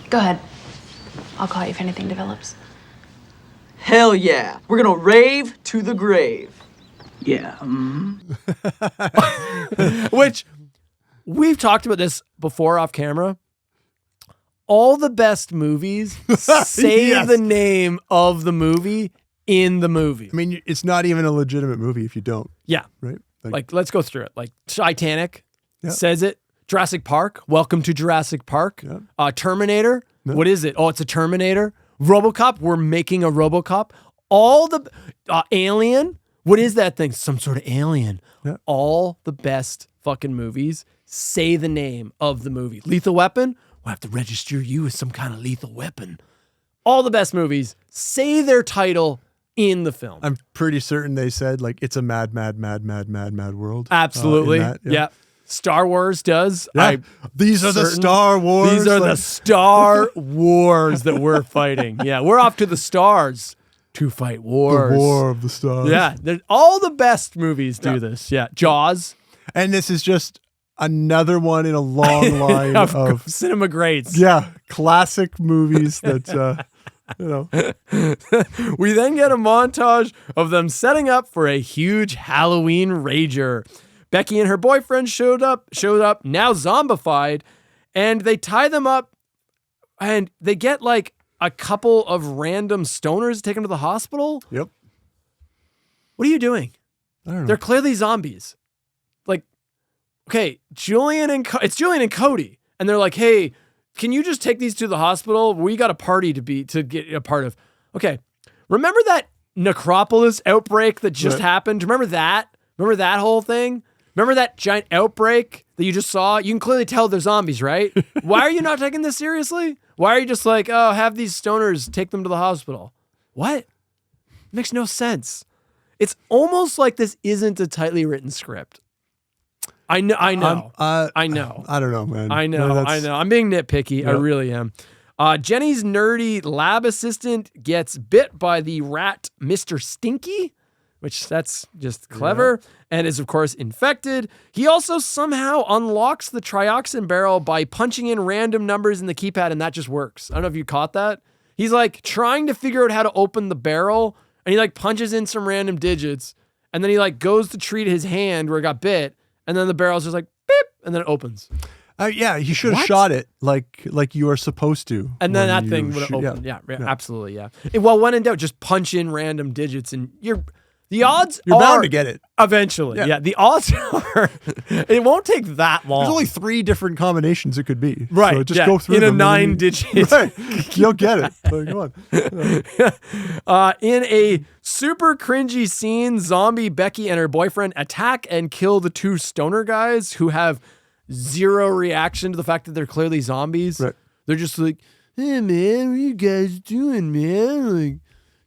Go ahead. I'll call you if anything develops. Hell yeah. We're gonna rave to the grave. Yeah. Which, we've talked about this before off camera. All the best movies say the name of the movie in the movie. I mean, it's not even a legitimate movie if you don't. Yeah. Right? Like let's go through it. Like Titanic says it. Jurassic Park. Welcome to Jurassic Park. Terminator. What is it? Oh, it's a Terminator. RoboCop. We're making a RoboCop. All the Alien. What is that thing? Some sort of alien. All the best fucking movies say the name of the movie. Lethal Weapon. We'll have to register you as some kind of lethal weapon. All the best movies say their title in the film. I'm pretty certain they said like it's a mad world. Absolutely. Yeah. Star Wars does. Yeah. These are the Star Wars. These are the Star Wars that we're fighting. Yeah. We're off to the stars to fight wars. The War of the Stars. Yeah. All the best movies do this. Yeah. Jaws. And this is just another one in a long line of cinema greats. Yeah. Classic movies that, We then get a montage of them setting up for a huge Halloween rager. Becky and her boyfriend showed up, now zombified, and they tie them up and they get like a couple of random stoners to take them to the hospital. Yep. What are you doing? I don't know. They're clearly zombies. Like, okay, it's Julian and Cody. And they're like, hey, can you just take these to the hospital? We got a party to get a part of. Okay. Remember that Necropolis outbreak that just happened? Remember that? Remember that whole thing? Remember that giant outbreak that you just saw? You can clearly tell they're zombies, right? Why are you not taking this seriously? Why are you just like, oh, have these stoners take them to the hospital? What? It makes no sense. It's almost like this isn't a tightly written script. I know. I don't know, man. I know. I'm being nitpicky. Yep. I really am. Jenny's nerdy lab assistant gets bit by the rat Mr. Stinky, which that's just clever, and is, of course, infected. He also somehow unlocks the trioxin barrel by punching in random numbers in the keypad, and that just works. I don't know if you caught that. He's like trying to figure out how to open the barrel, and he like punches in some random digits, and then he like goes to treat his hand where it got bit, and then the barrel's just like beep, and then it opens. Yeah, you should have shot it like you are supposed to. And then that thing would have opened. Yeah, absolutely, yeah. Well, when in doubt, just punch in random digits, and the odds you're bound to get it eventually. Yeah, the odds are it won't take that long. There's only 3 different combinations it could be. Right. So just go through in them a 9-digit. Right. You'll get it. Like, come on. In a super cringy scene, zombie Becky and her boyfriend attack and kill the 2 stoner guys who have zero reaction to the fact that they're clearly zombies. Right. They're just like, hey man, what are you guys doing, man? Like,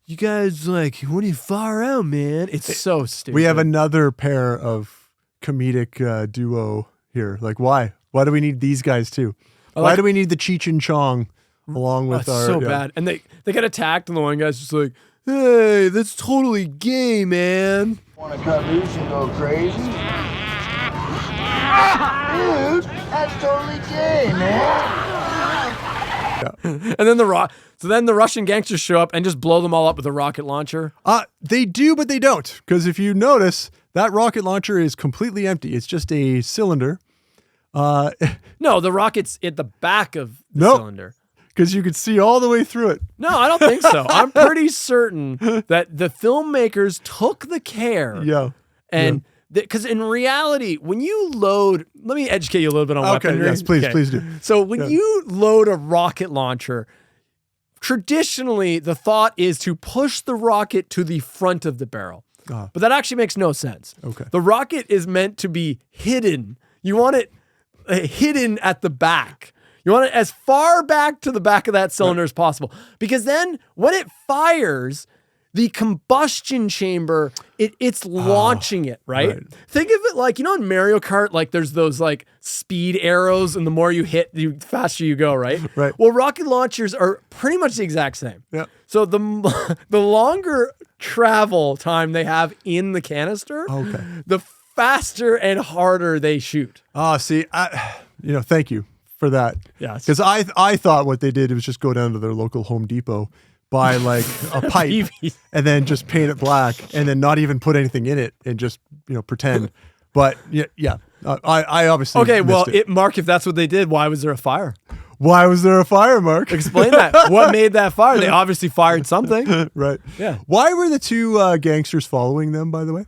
you guys like, what are you far out, man? It's so stupid. We have another pair of comedic duo here. Like, why? Why do we need these guys too? Why do we need the Cheech and Chong along with our... so bad. And they get attacked and the one guy's just like, hey, that's totally gay, man. Want to cut loose and go crazy? Dude, that's totally gay, man. And then the Russian gangsters show up and just blow them all up with a rocket launcher. They do, but they don't. Because if you notice, that rocket launcher is completely empty. It's just a cylinder. No, the rocket's at the back of the cylinder. Because you could see all the way through it. No, I don't think so. I'm pretty certain that the filmmakers took the care. Yeah. And because in reality, when you load, let me educate you a little bit on weaponry. Yes, please do. So when you load a rocket launcher, traditionally the thought is to push the rocket to the front of the barrel. But that actually makes no sense. Okay. The rocket is meant to be hidden. You want it hidden at the back. You want it as far back to the back of that cylinder as possible. Because then when it fires, the combustion chamber, it's launching it, right? Think of it like, you know, in Mario Kart, like there's those like speed arrows, and the more you hit, the faster you go, right? Right. Well, rocket launchers are pretty much the exact same. Yeah. So the longer travel time they have in the canister, the faster and harder they shoot. See, thank you for that. Yeah. Because I thought what they did was just go down to their local Home Depot, buy like a pipe and then just paint it black and then not even put anything in it and just, pretend. But I obviously missed it. Mark, if that's what they did, why was there a fire? Why was there a fire, Mark? Explain that. What made that fire? They obviously fired something. Right. Yeah. Why were the 2 gangsters following them, by the way?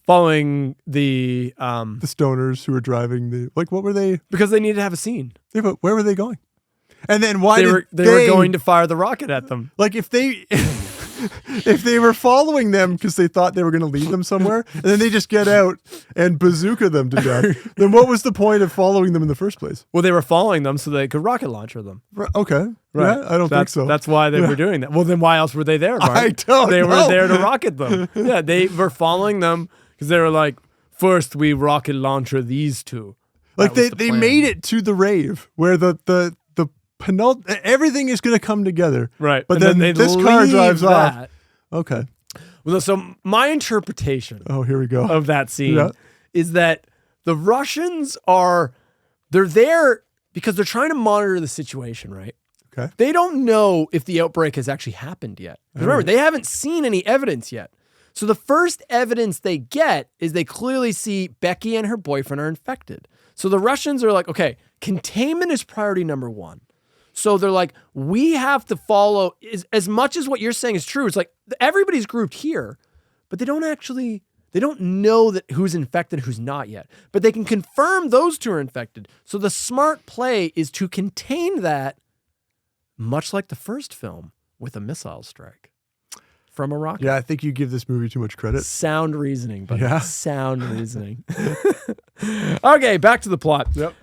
Following the stoners who were driving what were they? Because they needed to have a scene. Yeah, but where were they going? And then why they were going to fire the rocket at them? Like if they were following them because they thought they were going to lead them somewhere, and then they just get out and bazooka them to death, then what was the point of following them in the first place? Well, they were following them so they could rocket launcher them. Okay. Right. Yeah, I don't think so. That's why they were doing that. Well, then why else were they there, Mark? I don't They know. were there to rocket them. Yeah, they were following them because they were like, first we rocket launcher these 2. Like they made it to the rave where the everything is going to come together. Right. But and then this car drives off. Okay. Well, so my interpretation here we go. of that scene is that the Russians they're there because they're trying to monitor the situation, right? Okay. They don't know if the outbreak has actually happened yet. Remember, they haven't seen any evidence yet. So the first evidence they get is they clearly see Becky and her boyfriend are infected. So the Russians are like, okay, containment is priority number one. So they're like, we have to follow, as much as what you're saying is true, it's like everybody's grouped here, but they don't know that who's infected, who's not yet. But they can confirm those two are infected. So the smart play is to contain that, much like the first film, with a missile strike from a rocket. Yeah, I think you give this movie too much credit. Sound reasoning, but Yeah. sound reasoning. Okay, back to the plot. Yep.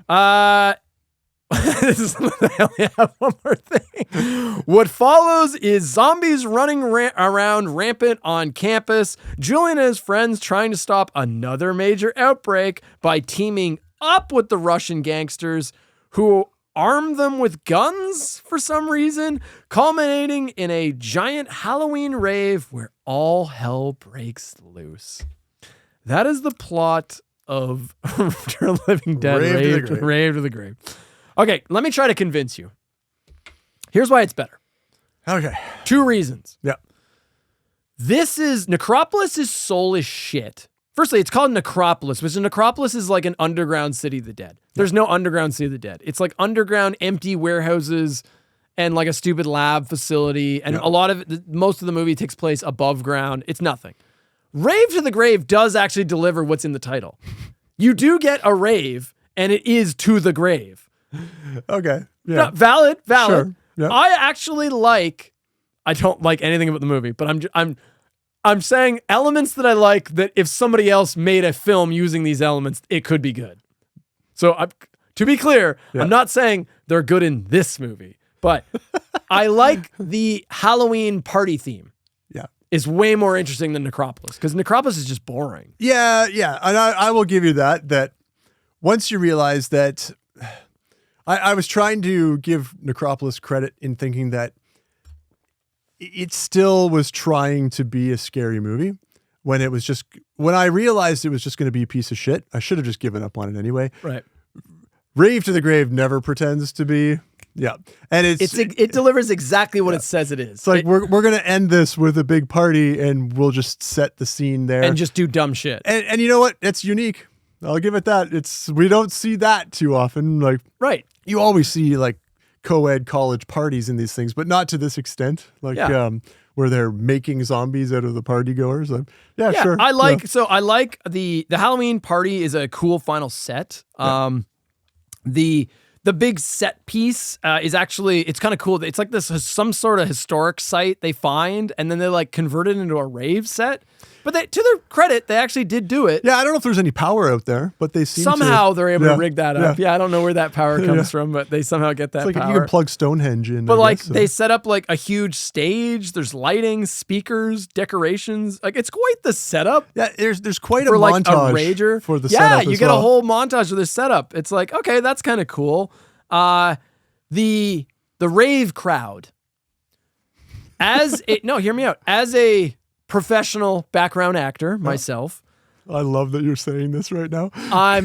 This is I only have one more thing. What follows is zombies running around rampant on campus. Julian and his friends trying to stop another major outbreak by teaming up with the Russian gangsters who arm them with guns for some reason, culminating in a giant Halloween rave where all hell breaks loose. That is the plot of Return of the Living Dead, Rave to the Grave. Okay, let me try to convince you. Here's why it's better. Okay. 2 reasons. Yeah. Necropolis is soul as shit. Firstly, it's called Necropolis, which Necropolis is like an underground city of the dead. There's no underground city of the dead. It's like underground empty warehouses and like a stupid lab facility. And most of the movie takes place above ground. It's nothing. Rave to the Grave does actually deliver what's in the title. You do get a rave, and it is to the grave. Okay. Yeah. No, valid. Sure. Yep. I don't like anything about the movie, but I'm saying elements that I like that if somebody else made a film using these elements, it could be good. So to be clear, I'm not saying they're good in this movie, but I like the Halloween party theme. Yeah. Is way more interesting than Necropolis because Necropolis is just boring. Yeah. And I will give you that once you realize that I was trying to give Necropolis credit in thinking that it still was trying to be a scary movie when I realized it was just going to be a piece of shit. I should have just given up on it anyway. Right. Rave to the Grave never pretends to be. Yeah. And it delivers exactly what it says it is. It's like we're going to end this with a big party and we'll just set the scene there and just do dumb shit. And you know what? It's unique. I'll give it that. We don't see that too often. Like, right. You always see like co-ed college parties in these things, but not to this extent. Like, where they're making zombies out of the party goers. Like, sure. I like the Halloween party is a cool final set. The big set piece is actually, it's kind of cool. It's like some sort of historic site they find, and then they like convert it into a rave set. But to their credit, they actually did do it. Yeah, I don't know if there's any power out there, but they seem somehow they're able to rig that up. Yeah, I don't know where that power comes from, but they somehow get that it's like power. You can plug Stonehenge in. But they set up like a huge stage. There's lighting, speakers, decorations. Like it's quite the setup. Yeah, there's quite a for like montage a rager for the setup. Yeah, you get a whole montage of this setup. It's like, okay, that's kind of cool. The rave crowd. Hear me out. As a professional background actor myself, I love that you're saying this right now. I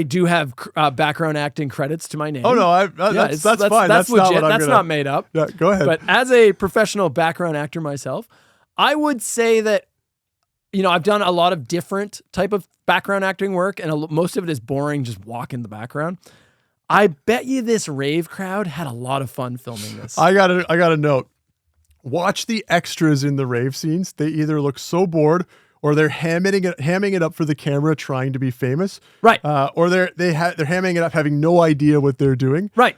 do have background acting credits to my name. Oh no, that's fine. That's legit. That's not made up. Yeah, go ahead. But as a professional background actor myself, I would say that I've done a lot of different type of background acting work, and most of it is boring, just walk in the background. I bet you this rave crowd had a lot of fun filming this. I got a note. Watch the extras in the rave scenes. They either look so bored or they're hamming it up for the camera, trying to be famous. Right. Or they're hamming it up, having no idea what they're doing. Right.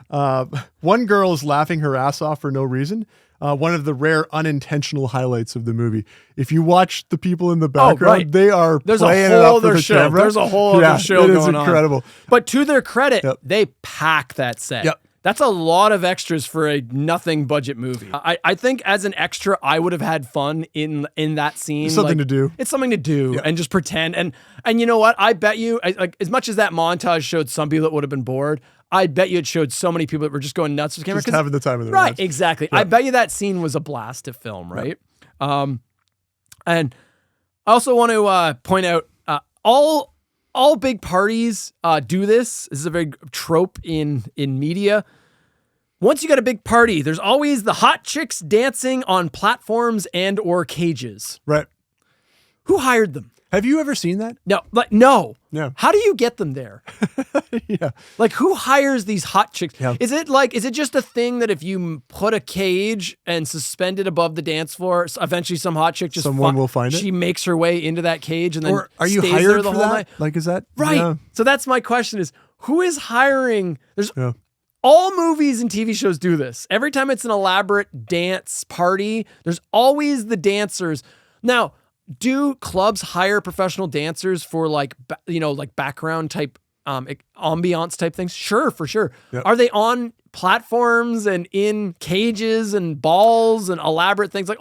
One girl is laughing her ass off for no reason. One of the rare unintentional highlights of the movie. If you watch the people in the background, they are playing it up for the camera. There's a whole other show going on. It is incredible. But to their credit, they pack that set. Yep. That's a lot of extras for a nothing budget movie. I think as an extra, I would have had fun in that scene. It's something to do. It's something to do and just pretend. And you know what? I bet you, as much as that montage showed some people that would have been bored, I bet you it showed so many people that were just going nuts with the camera. Just having the time of their lives. lives. Exactly. Yeah. I bet you that scene was a blast to film, right? And I also want to point out all big parties do this. This is a very trope in media. Once you got a big party, there's always the hot chicks dancing on platforms and or cages. Right. Who hired them? Have you ever seen that? No, no. Yeah. How do you get them there? Yeah. Like, who hires these hot chicks? Yeah. Is it just a thing that if you put a cage and suspend it above the dance floor, eventually some hot chick just Someone will find it? She makes her way into that cage and then Or are you stays there hired the for whole that? night. Like, is that Right. Yeah. So that's my question: is who is hiring? All movies and TV shows do this. Every time it's an elaborate dance party, there's always the dancers. Now, do clubs hire professional dancers for like background type ambiance type things? Sure, for sure. Yep. Are they on platforms and in cages and balls and elaborate things? Like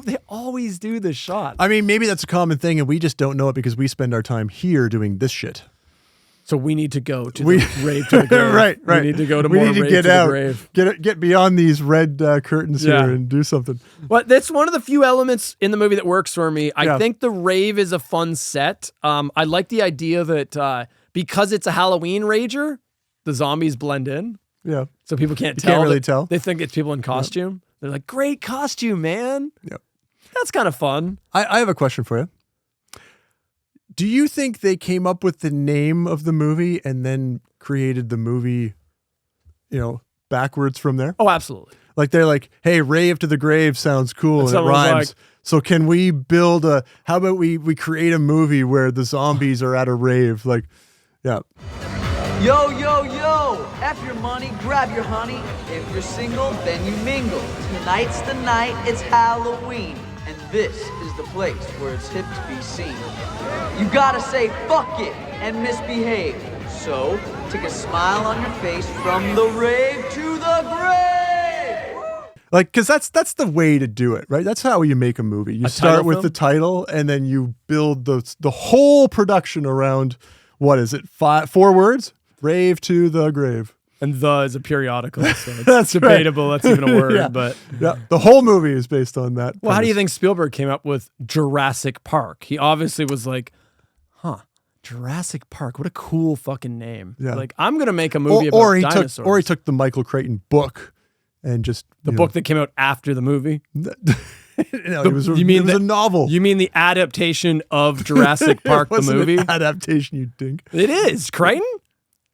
they always do this shot. I mean, maybe that's a common thing and we just don't know it because we spend our time here doing this shit. So we need to go to the rave to the grave. Right. We need to go to we more need to rave get to the out, grave. get beyond these red curtains Yeah. here and do something. Well, that's one of the few elements in the movie that works for me. I Yeah. think the rave is a fun set. I like the idea that because it's a Halloween rager, the zombies blend in. Yeah. So people can't You tell. can't really that- tell. They think it's people in costume. They're like, great costume, man. Yep. That's kind of fun. I have a question for you. Do you think they came up with the name of the movie and then created the movie, backwards from there? Oh, absolutely. Like they're like, hey, rave to the grave sounds cool and it someone's rhymes. like- So can we build how about we create a movie where the zombies are at a rave? Like, yeah. Yo, yo, yo! F your money, grab your honey. If you're single, then you mingle. Tonight's the night, it's Halloween. And this is the place where it's hip to be seen. You gotta say fuck it and misbehave. So, take a smile on your face from the rave to the grave! Like, because that's the way to do it, right? That's how you make a movie. You A start title with film? the title and then you build the whole production around, what is it, 4 words? Rave to the grave. And the is a periodical, so it's That's debatable. right. That's even a word, Yeah. but Yeah, the whole movie is based on that. well, how do you premise. think Spielberg came up with Jurassic Park? He obviously was like, Jurassic Park, what a cool fucking name. Yeah. Like, I'm gonna make a movie or about he dinosaurs. he took the Michael Crichton book and just the book that came out after the movie. No, it was a novel. You mean the adaptation of Jurassic Park, It wasn't the movie? an adaptation, you dink. It is. Crichton?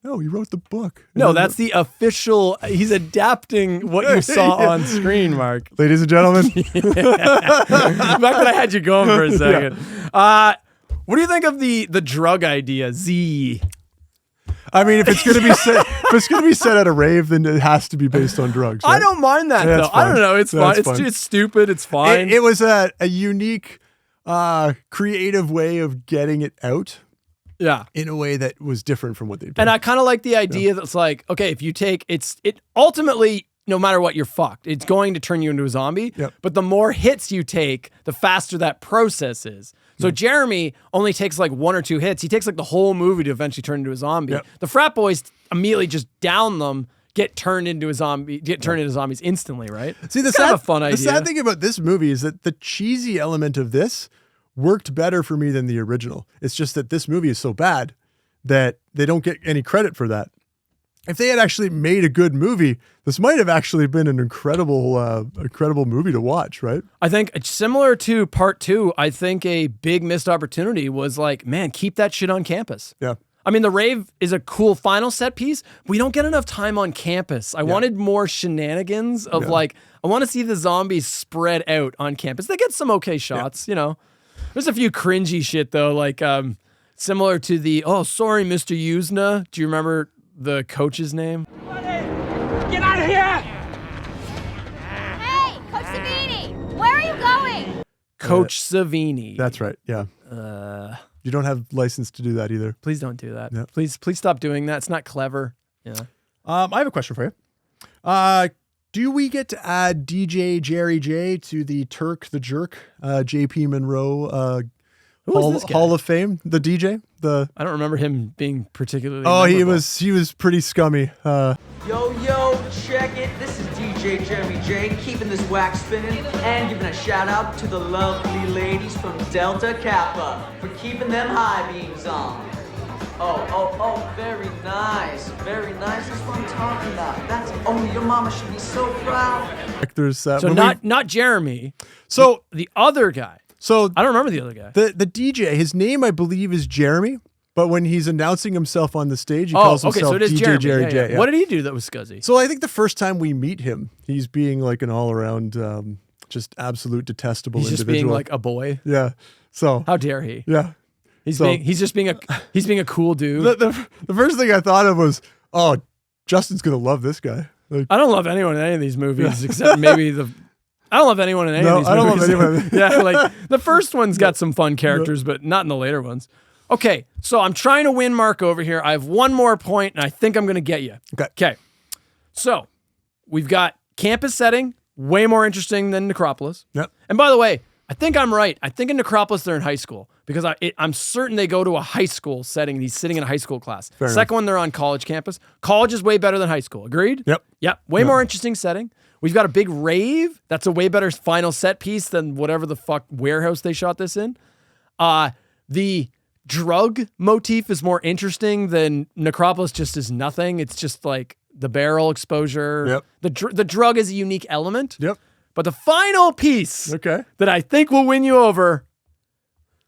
No, he wrote the book. No, that's the official. He's adapting what you saw Yeah. on screen, Mark. Ladies and gentlemen. The fact that I had you going for a second. What do you think of the drug idea, Z? I mean, if it's gonna be set at a rave, then it has to be based on drugs. I right? don't mind that Yeah, though. it's I don't fine. know. It's That's fine. fine. It's stupid. It's fine. It was a unique, creative way of getting it out. Yeah. In a way that was different from what they've done. And I kind of like the idea that's like, okay, if you take it ultimately, no matter what, you're fucked. It's going to turn you into a zombie. Yep. But the more hits you take, the faster that process is. So Jeremy only takes like 1 or 2 hits. He takes like the whole movie to eventually turn into a zombie. Yep. The frat boys immediately just down them, get turned into zombies instantly, right? See, It's kind of a fun idea. The sad thing about this movie is that the cheesy element of this worked better for me than the original. It's just that this movie is so bad that they don't get any credit for that. If they had actually made a good movie, this might have actually been an incredible movie to watch, right? I think similar to part 2, I think a big missed opportunity was like, man, keep that shit on campus. Yeah. I mean, the rave is a cool final set piece. We don't get enough time on campus. I wanted more shenanigans of I want to see the zombies spread out on campus. They get some okay shots, There's a few cringy shit though, like similar to the, oh, sorry, Mr. Yuzna. Do you remember the coach's name? Get out of here! Hey, Coach Savini, where are you going? Coach Savini. That's right. Yeah. You don't have license to do that either. Please don't do that. Yep. Please stop doing that. It's not clever. Yeah. I have a question for you. Do we get to add DJ Jerry J to the Turk the Jerk, JP Monroe Who is this guy? Hall of Fame? The DJ? I don't remember him being particularly he memorable. was pretty scummy. Yo, yo, check it. This is DJ Jeremy J, keeping this wax spinning and giving a shout out to the lovely ladies from Delta Kappa for keeping them high beams on. Oh, very nice. Very nice. That's what I'm talking about. Your mama should be so proud. There's So not Jeremy. So the other guy. So I don't remember the other guy. The DJ, his name I believe is Jeremy, but when he's announcing himself on the stage, he calls himself so it is DJ Jeremy. Jerry J. What did he do that was scuzzy? So I think the first time we meet him, he's being like an all-around, just absolute detestable He's individual. just being like a boy. Yeah. So how dare he? Yeah. He's being a cool dude. The first thing I thought of was, oh, Justin's gonna love this guy. Like, I don't love anyone in any of these movies except maybe I don't love anyone in any of these movies. I don't love anyone. Yeah, like the first one's got some fun characters, but not in the later ones. Okay, so I'm trying to win Mark over here. I have one more point, and I think I'm going to get you. Okay. So we've got campus setting, way more interesting than Necropolis. Yep. And by the way, I think I'm right. I think in Necropolis they're in high school because I'm certain they go to a high school setting. He's sitting in a high school class. Fair Second one, they're on college campus. College is way better than high school. Agreed? Yep. Way more interesting setting. We've got a big rave. That's a way better final set piece than whatever the fuck warehouse they shot this in. The drug motif is more interesting than Necropolis just is nothing. It's just like the barrel exposure. Yep. The drug is a unique element. Yep. But the final piece that I think will win you over,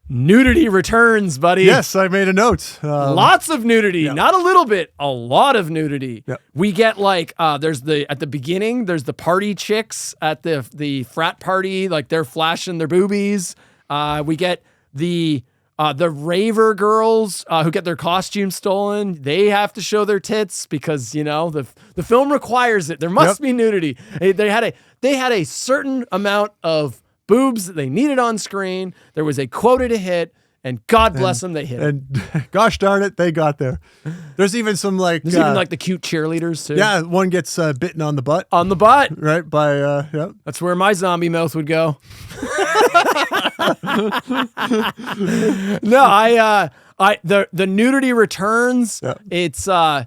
nudity returns, buddy. Yes, I made a note. Lots of nudity, not a little bit, a lot of nudity. We get like at the beginning, there's the party chicks at the frat party, like they're flashing their boobies. We get the raver girls who get their costumes stolen. They have to show their tits because the film requires it. There must be nudity. They had a certain amount of boobs that they needed on screen. There was a quota to hit, and God bless them, they hit it. And gosh darn it, they got there. There's even some like there's even like the cute cheerleaders too. Yeah, one gets bitten on the butt. On the butt, right? By That's where my zombie mouth would go. No, the nudity returns. It's a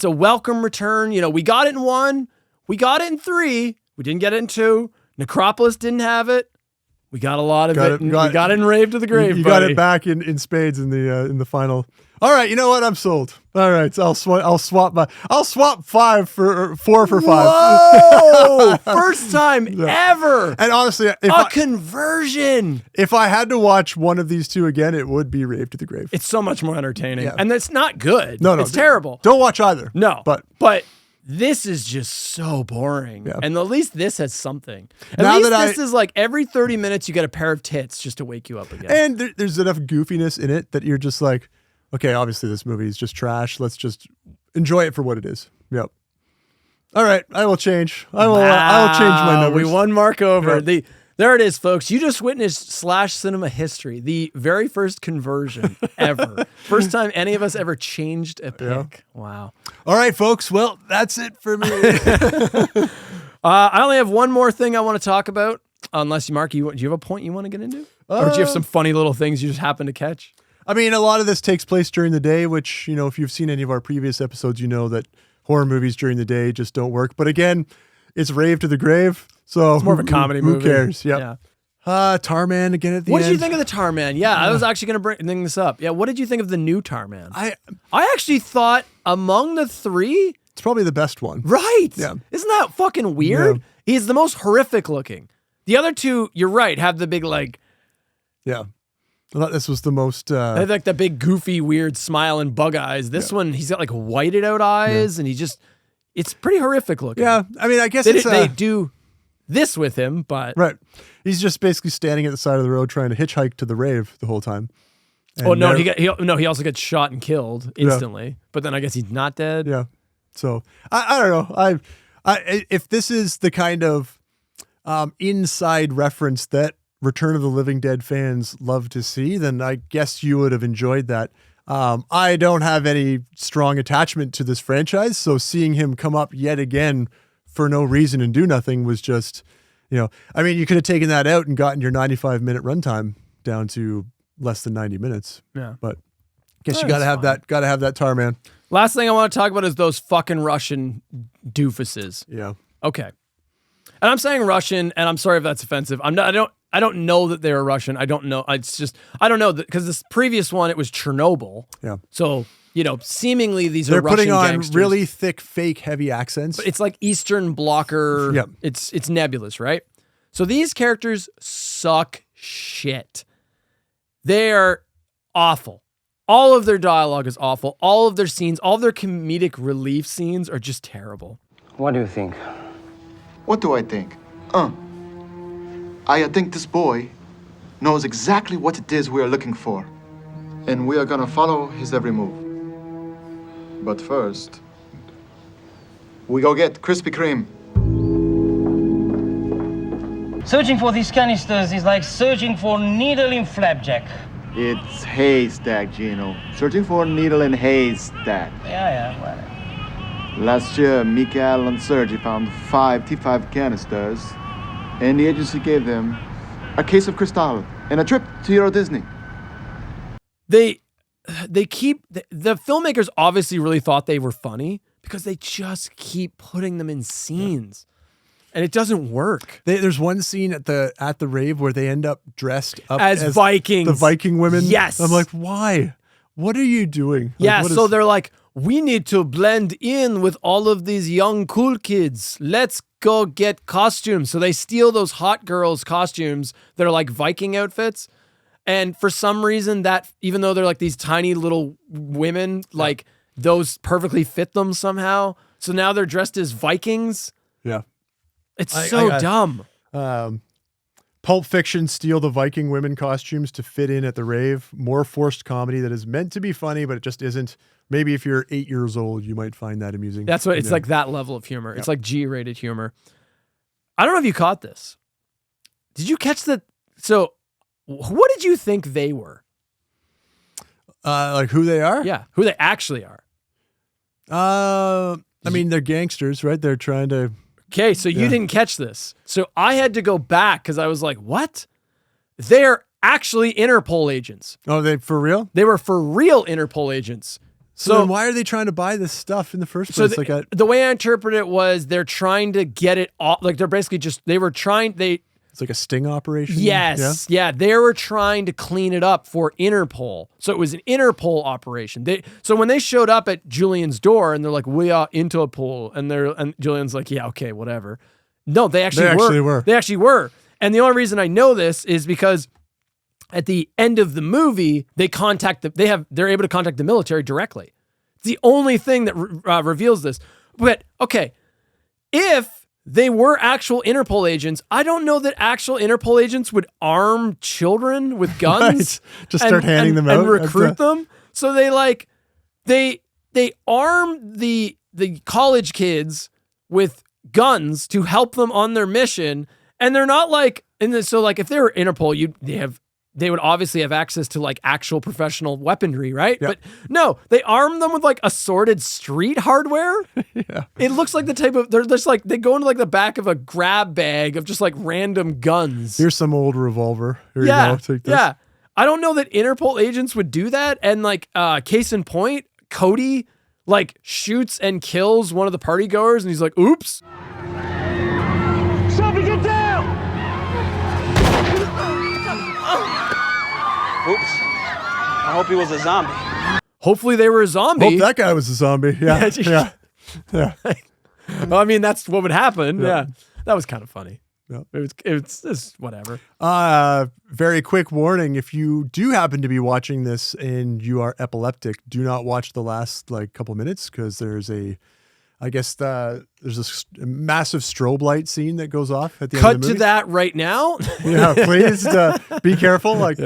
welcome return. We got it in 1, we got it in 3, we didn't get it in 2. Necropolis didn't have it. We got a lot of it. We got it in Rave to the Grave. You got it back in spades in the final. All right, you know what? I'm sold. All right, so I'll swap 4 for 5. Whoa! First time ever. And honestly, conversion. If I had to watch one of these two again, it would be Rave to the Grave. It's so much more entertaining, and it's not good. No, it's terrible. Don't watch either. No, but this is just so boring. Yeah. And at least this has something. This is like every 30 minutes you get a pair of tits just to wake you up again. And there's enough goofiness in it that you're just like, okay, obviously this movie is just trash. Let's just enjoy it for what it is. Yep. All right, I will change. I will change my numbers. We won Mark over. Yep. There it is, folks. You just witnessed Slash Cinema history, the very first conversion ever. First time any of us ever changed a pick. Yeah. Wow. All right, folks. Well, that's it for me. I only have one more thing I want to talk about. Unless, Mark, do you have a point you want to get into? Or do you have some funny little things you just happen to catch? I mean, a lot of this takes place during the day, which, if you've seen any of our previous episodes, you know that horror movies during the day just don't work. But again, it's Rave to the Grave. So it's more of a comedy movie. Who cares? Yep. Yeah. Tarman again at the end. What did you think of the Tarman? Yeah, I was actually going to bring this up. Yeah, what did you think of the new Tarman? I actually thought among the 3, it's probably the best one. Right. Yeah. Isn't that fucking weird? Yeah. He's the most horrific looking. The other 2, you're right, have the big Yeah. I thought this was the most... They had like the big goofy weird smile and bug eyes. This one, he's got like whited out eyes and it's pretty horrific looking. Yeah. I mean, I guess they do this with him, but... Right. He's just basically standing at the side of the road trying to hitchhike to the Rave the whole time. And he also gets shot and killed instantly. Yeah. But then I guess he's not dead. Yeah. So, I don't know. If this is the kind of inside reference that Return of the Living Dead fans love to see, then I guess you would have enjoyed that. I don't have any strong attachment to this franchise, so seeing him come up yet again for no reason and do nothing was just, I mean, you could have taken that out and gotten your 95-minute runtime down to less than 90 minutes. Yeah. But I guess you got to have that Tarman. Last thing I want to talk about is those fucking Russian doofuses. Yeah. Okay. And I'm saying Russian, and I'm sorry if that's offensive. I don't know that they were Russian. I don't know. It's just I don't know because this previous one it was Chernobyl. Yeah. So seemingly they're They're Russian putting on gangsters. really thick, fake, heavy accents. But it's like Eastern Blocker. Yep. It's nebulous, right? So these characters suck shit. They are awful. All of their dialogue is awful. All of their scenes, all of their comedic relief scenes are just terrible. What do you think? What do I think? I think this boy knows exactly what it is we are looking for. And we are gonna follow his every move. But first, we go get Krispy Kreme. Searching for these canisters is like searching for needle in flapjack. It's haystack, Gino. Searching for a needle in haystack. Yeah, well. Last year, Mikael and Sergey found 5 T5 canisters, and the agency gave them a case of Cristal and a trip to Euro Disney. They keep the filmmakers obviously really thought they were funny because they just keep putting them in scenes. And it doesn't work. There's one scene at the rave where they end up dressed up as Vikings. The Viking women. Yes. I'm like, why? What are you doing? Yeah, so they're like, we need to blend in with all of these young cool kids. Let's go get costumes. So they steal those hot girls' costumes that are like Viking outfits. And for some reason that, even though they're like these tiny little women, like those perfectly fit them somehow. So now they're dressed as Vikings. Yeah. It's so dumb. Pulp Fiction steal the Viking women costumes to fit in at the rave. More forced comedy that is meant to be funny, but it just isn't. Maybe if you're 8 years old, you might find that amusing. That's what it's like, that level of humor. It's like G-rated humor. I don't know if you caught this. Did you catch that? So what did you think they were? Like who they are? Yeah, who they actually are. I mean, they're gangsters, right? They're trying to... Okay, so you didn't catch this. So I had to go back because I was like, what? They're actually Interpol agents. Oh, they for real? They were for real Interpol agents. So then why are they trying to buy this stuff in the first place? So the way I interpret it was they're trying to get it off. Like they're basically just, it's like a sting operation? Yes. Yeah. They were trying to clean it up for Interpol. So it was an Interpol operation. So when they showed up at Julian's door and they're like, we are Interpol. And Julian's like, yeah, okay, whatever. No, they actually were. They actually were. And the only reason I know this is because at the end of the movie, they're able to contact the military directly. It's the only thing that reveals this. But okay, if they were actual Interpol agents, I don't know that actual Interpol agents would arm children with guns. Right. Just start handing them out and recruit them. So they arm the college kids with guns to help them on their mission, and they're not like. So like if they were Interpol, they would obviously have access to like actual professional weaponry, right? Yep. But no, they arm them with like assorted street hardware. Yeah. It looks like the type of, they're just like, they go into like the back of a grab bag of just like random guns. Here's some old revolver. Here you go. Take this. Yeah. I don't know that Interpol agents would do that. And like, case in point, Cody like shoots and kills one of the party goers and he's like, oops. Shelby, get down! Oops. I hope he was a zombie. Hopefully they were a zombie. Hope that guy was a zombie. Yeah. Yeah. Well, I mean, that's what would happen. Yeah. Yeah. That was kind of funny. Yeah. It's whatever. Very quick warning. If you do happen to be watching this and you are epileptic, do not watch the last like couple minutes because there's a massive strobe light scene that goes off at the end of the movie. Cut to that right now. Yeah, please be careful. Like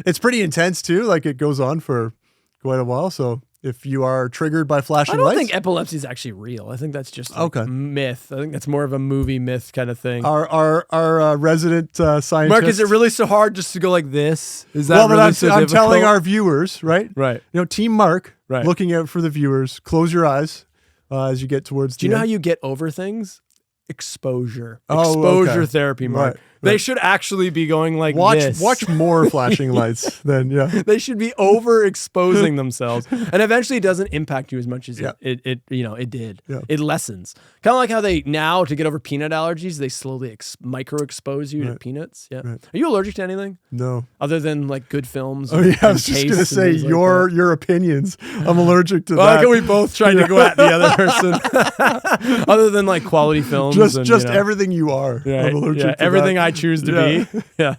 it's pretty intense too. Like it goes on for quite a while. So if you are triggered by flashing lights, I don't think epilepsy is actually real. I think that's just like myth. I think that's more of a movie myth kind of thing. Our resident scientist, Mark, is it really so hard just to go like this? Is that well? But I'm telling our viewers, right? Right. You know, Team Mark, right. Looking out for the viewers. Close your eyes. As you get towards Do you know how you get over things? Exposure. Exposure therapy, Mark. They should actually be going like this. Watch more flashing lights then, yeah. They should be overexposing themselves. And eventually it doesn't impact you as much as it did. Yeah. It lessens. Kind of like how they now, to get over peanut allergies, they slowly micro-expose you to peanuts. Yeah. Right. Are you allergic to anything? No. Other than like good films? Oh yeah, I was just going to say your opinions. I'm allergic to that. Like we both tried to go at the other person. Other than like quality films. Just everything you are. Right. I'm allergic to everything that. I choose to be. Yeah.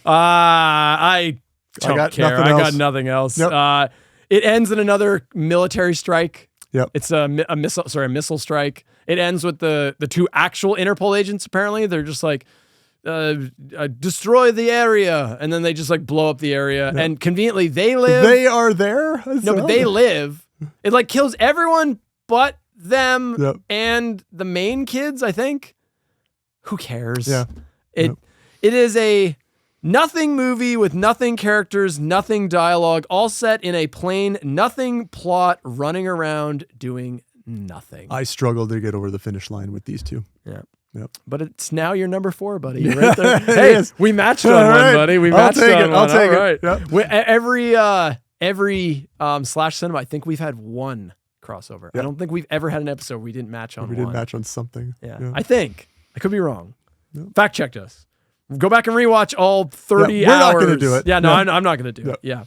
I don't care. I got nothing else. Yep. It ends in another military strike. Yep. It's a missile strike. It ends with the two actual Interpol agents. Apparently, they're just like destroy the area, and then they just like blow up the area. Yep. And conveniently, they live. They are there. No, but they live. It like kills everyone but them and the main kids. I think. Who cares? Yeah. It is a nothing movie with nothing characters, nothing dialogue, all set in a plain nothing plot, running around doing nothing. I struggled to get over the finish line with these two. Yeah. Yep. But it's now your number 4, buddy. You're right there. Hey, we matched on one, buddy. We matched on one. I'll take it. Yep. Every Slash Cinema, I think we've had one crossover. Yep. I don't think we've ever had an episode where we didn't match on one. We didn't match on something. Yeah. I think. I could be wrong. Yep. Fact checked us. Go back and rewatch all 30 hours. We're not going to do it. Yeah, no. I'm not going to do it. Yeah.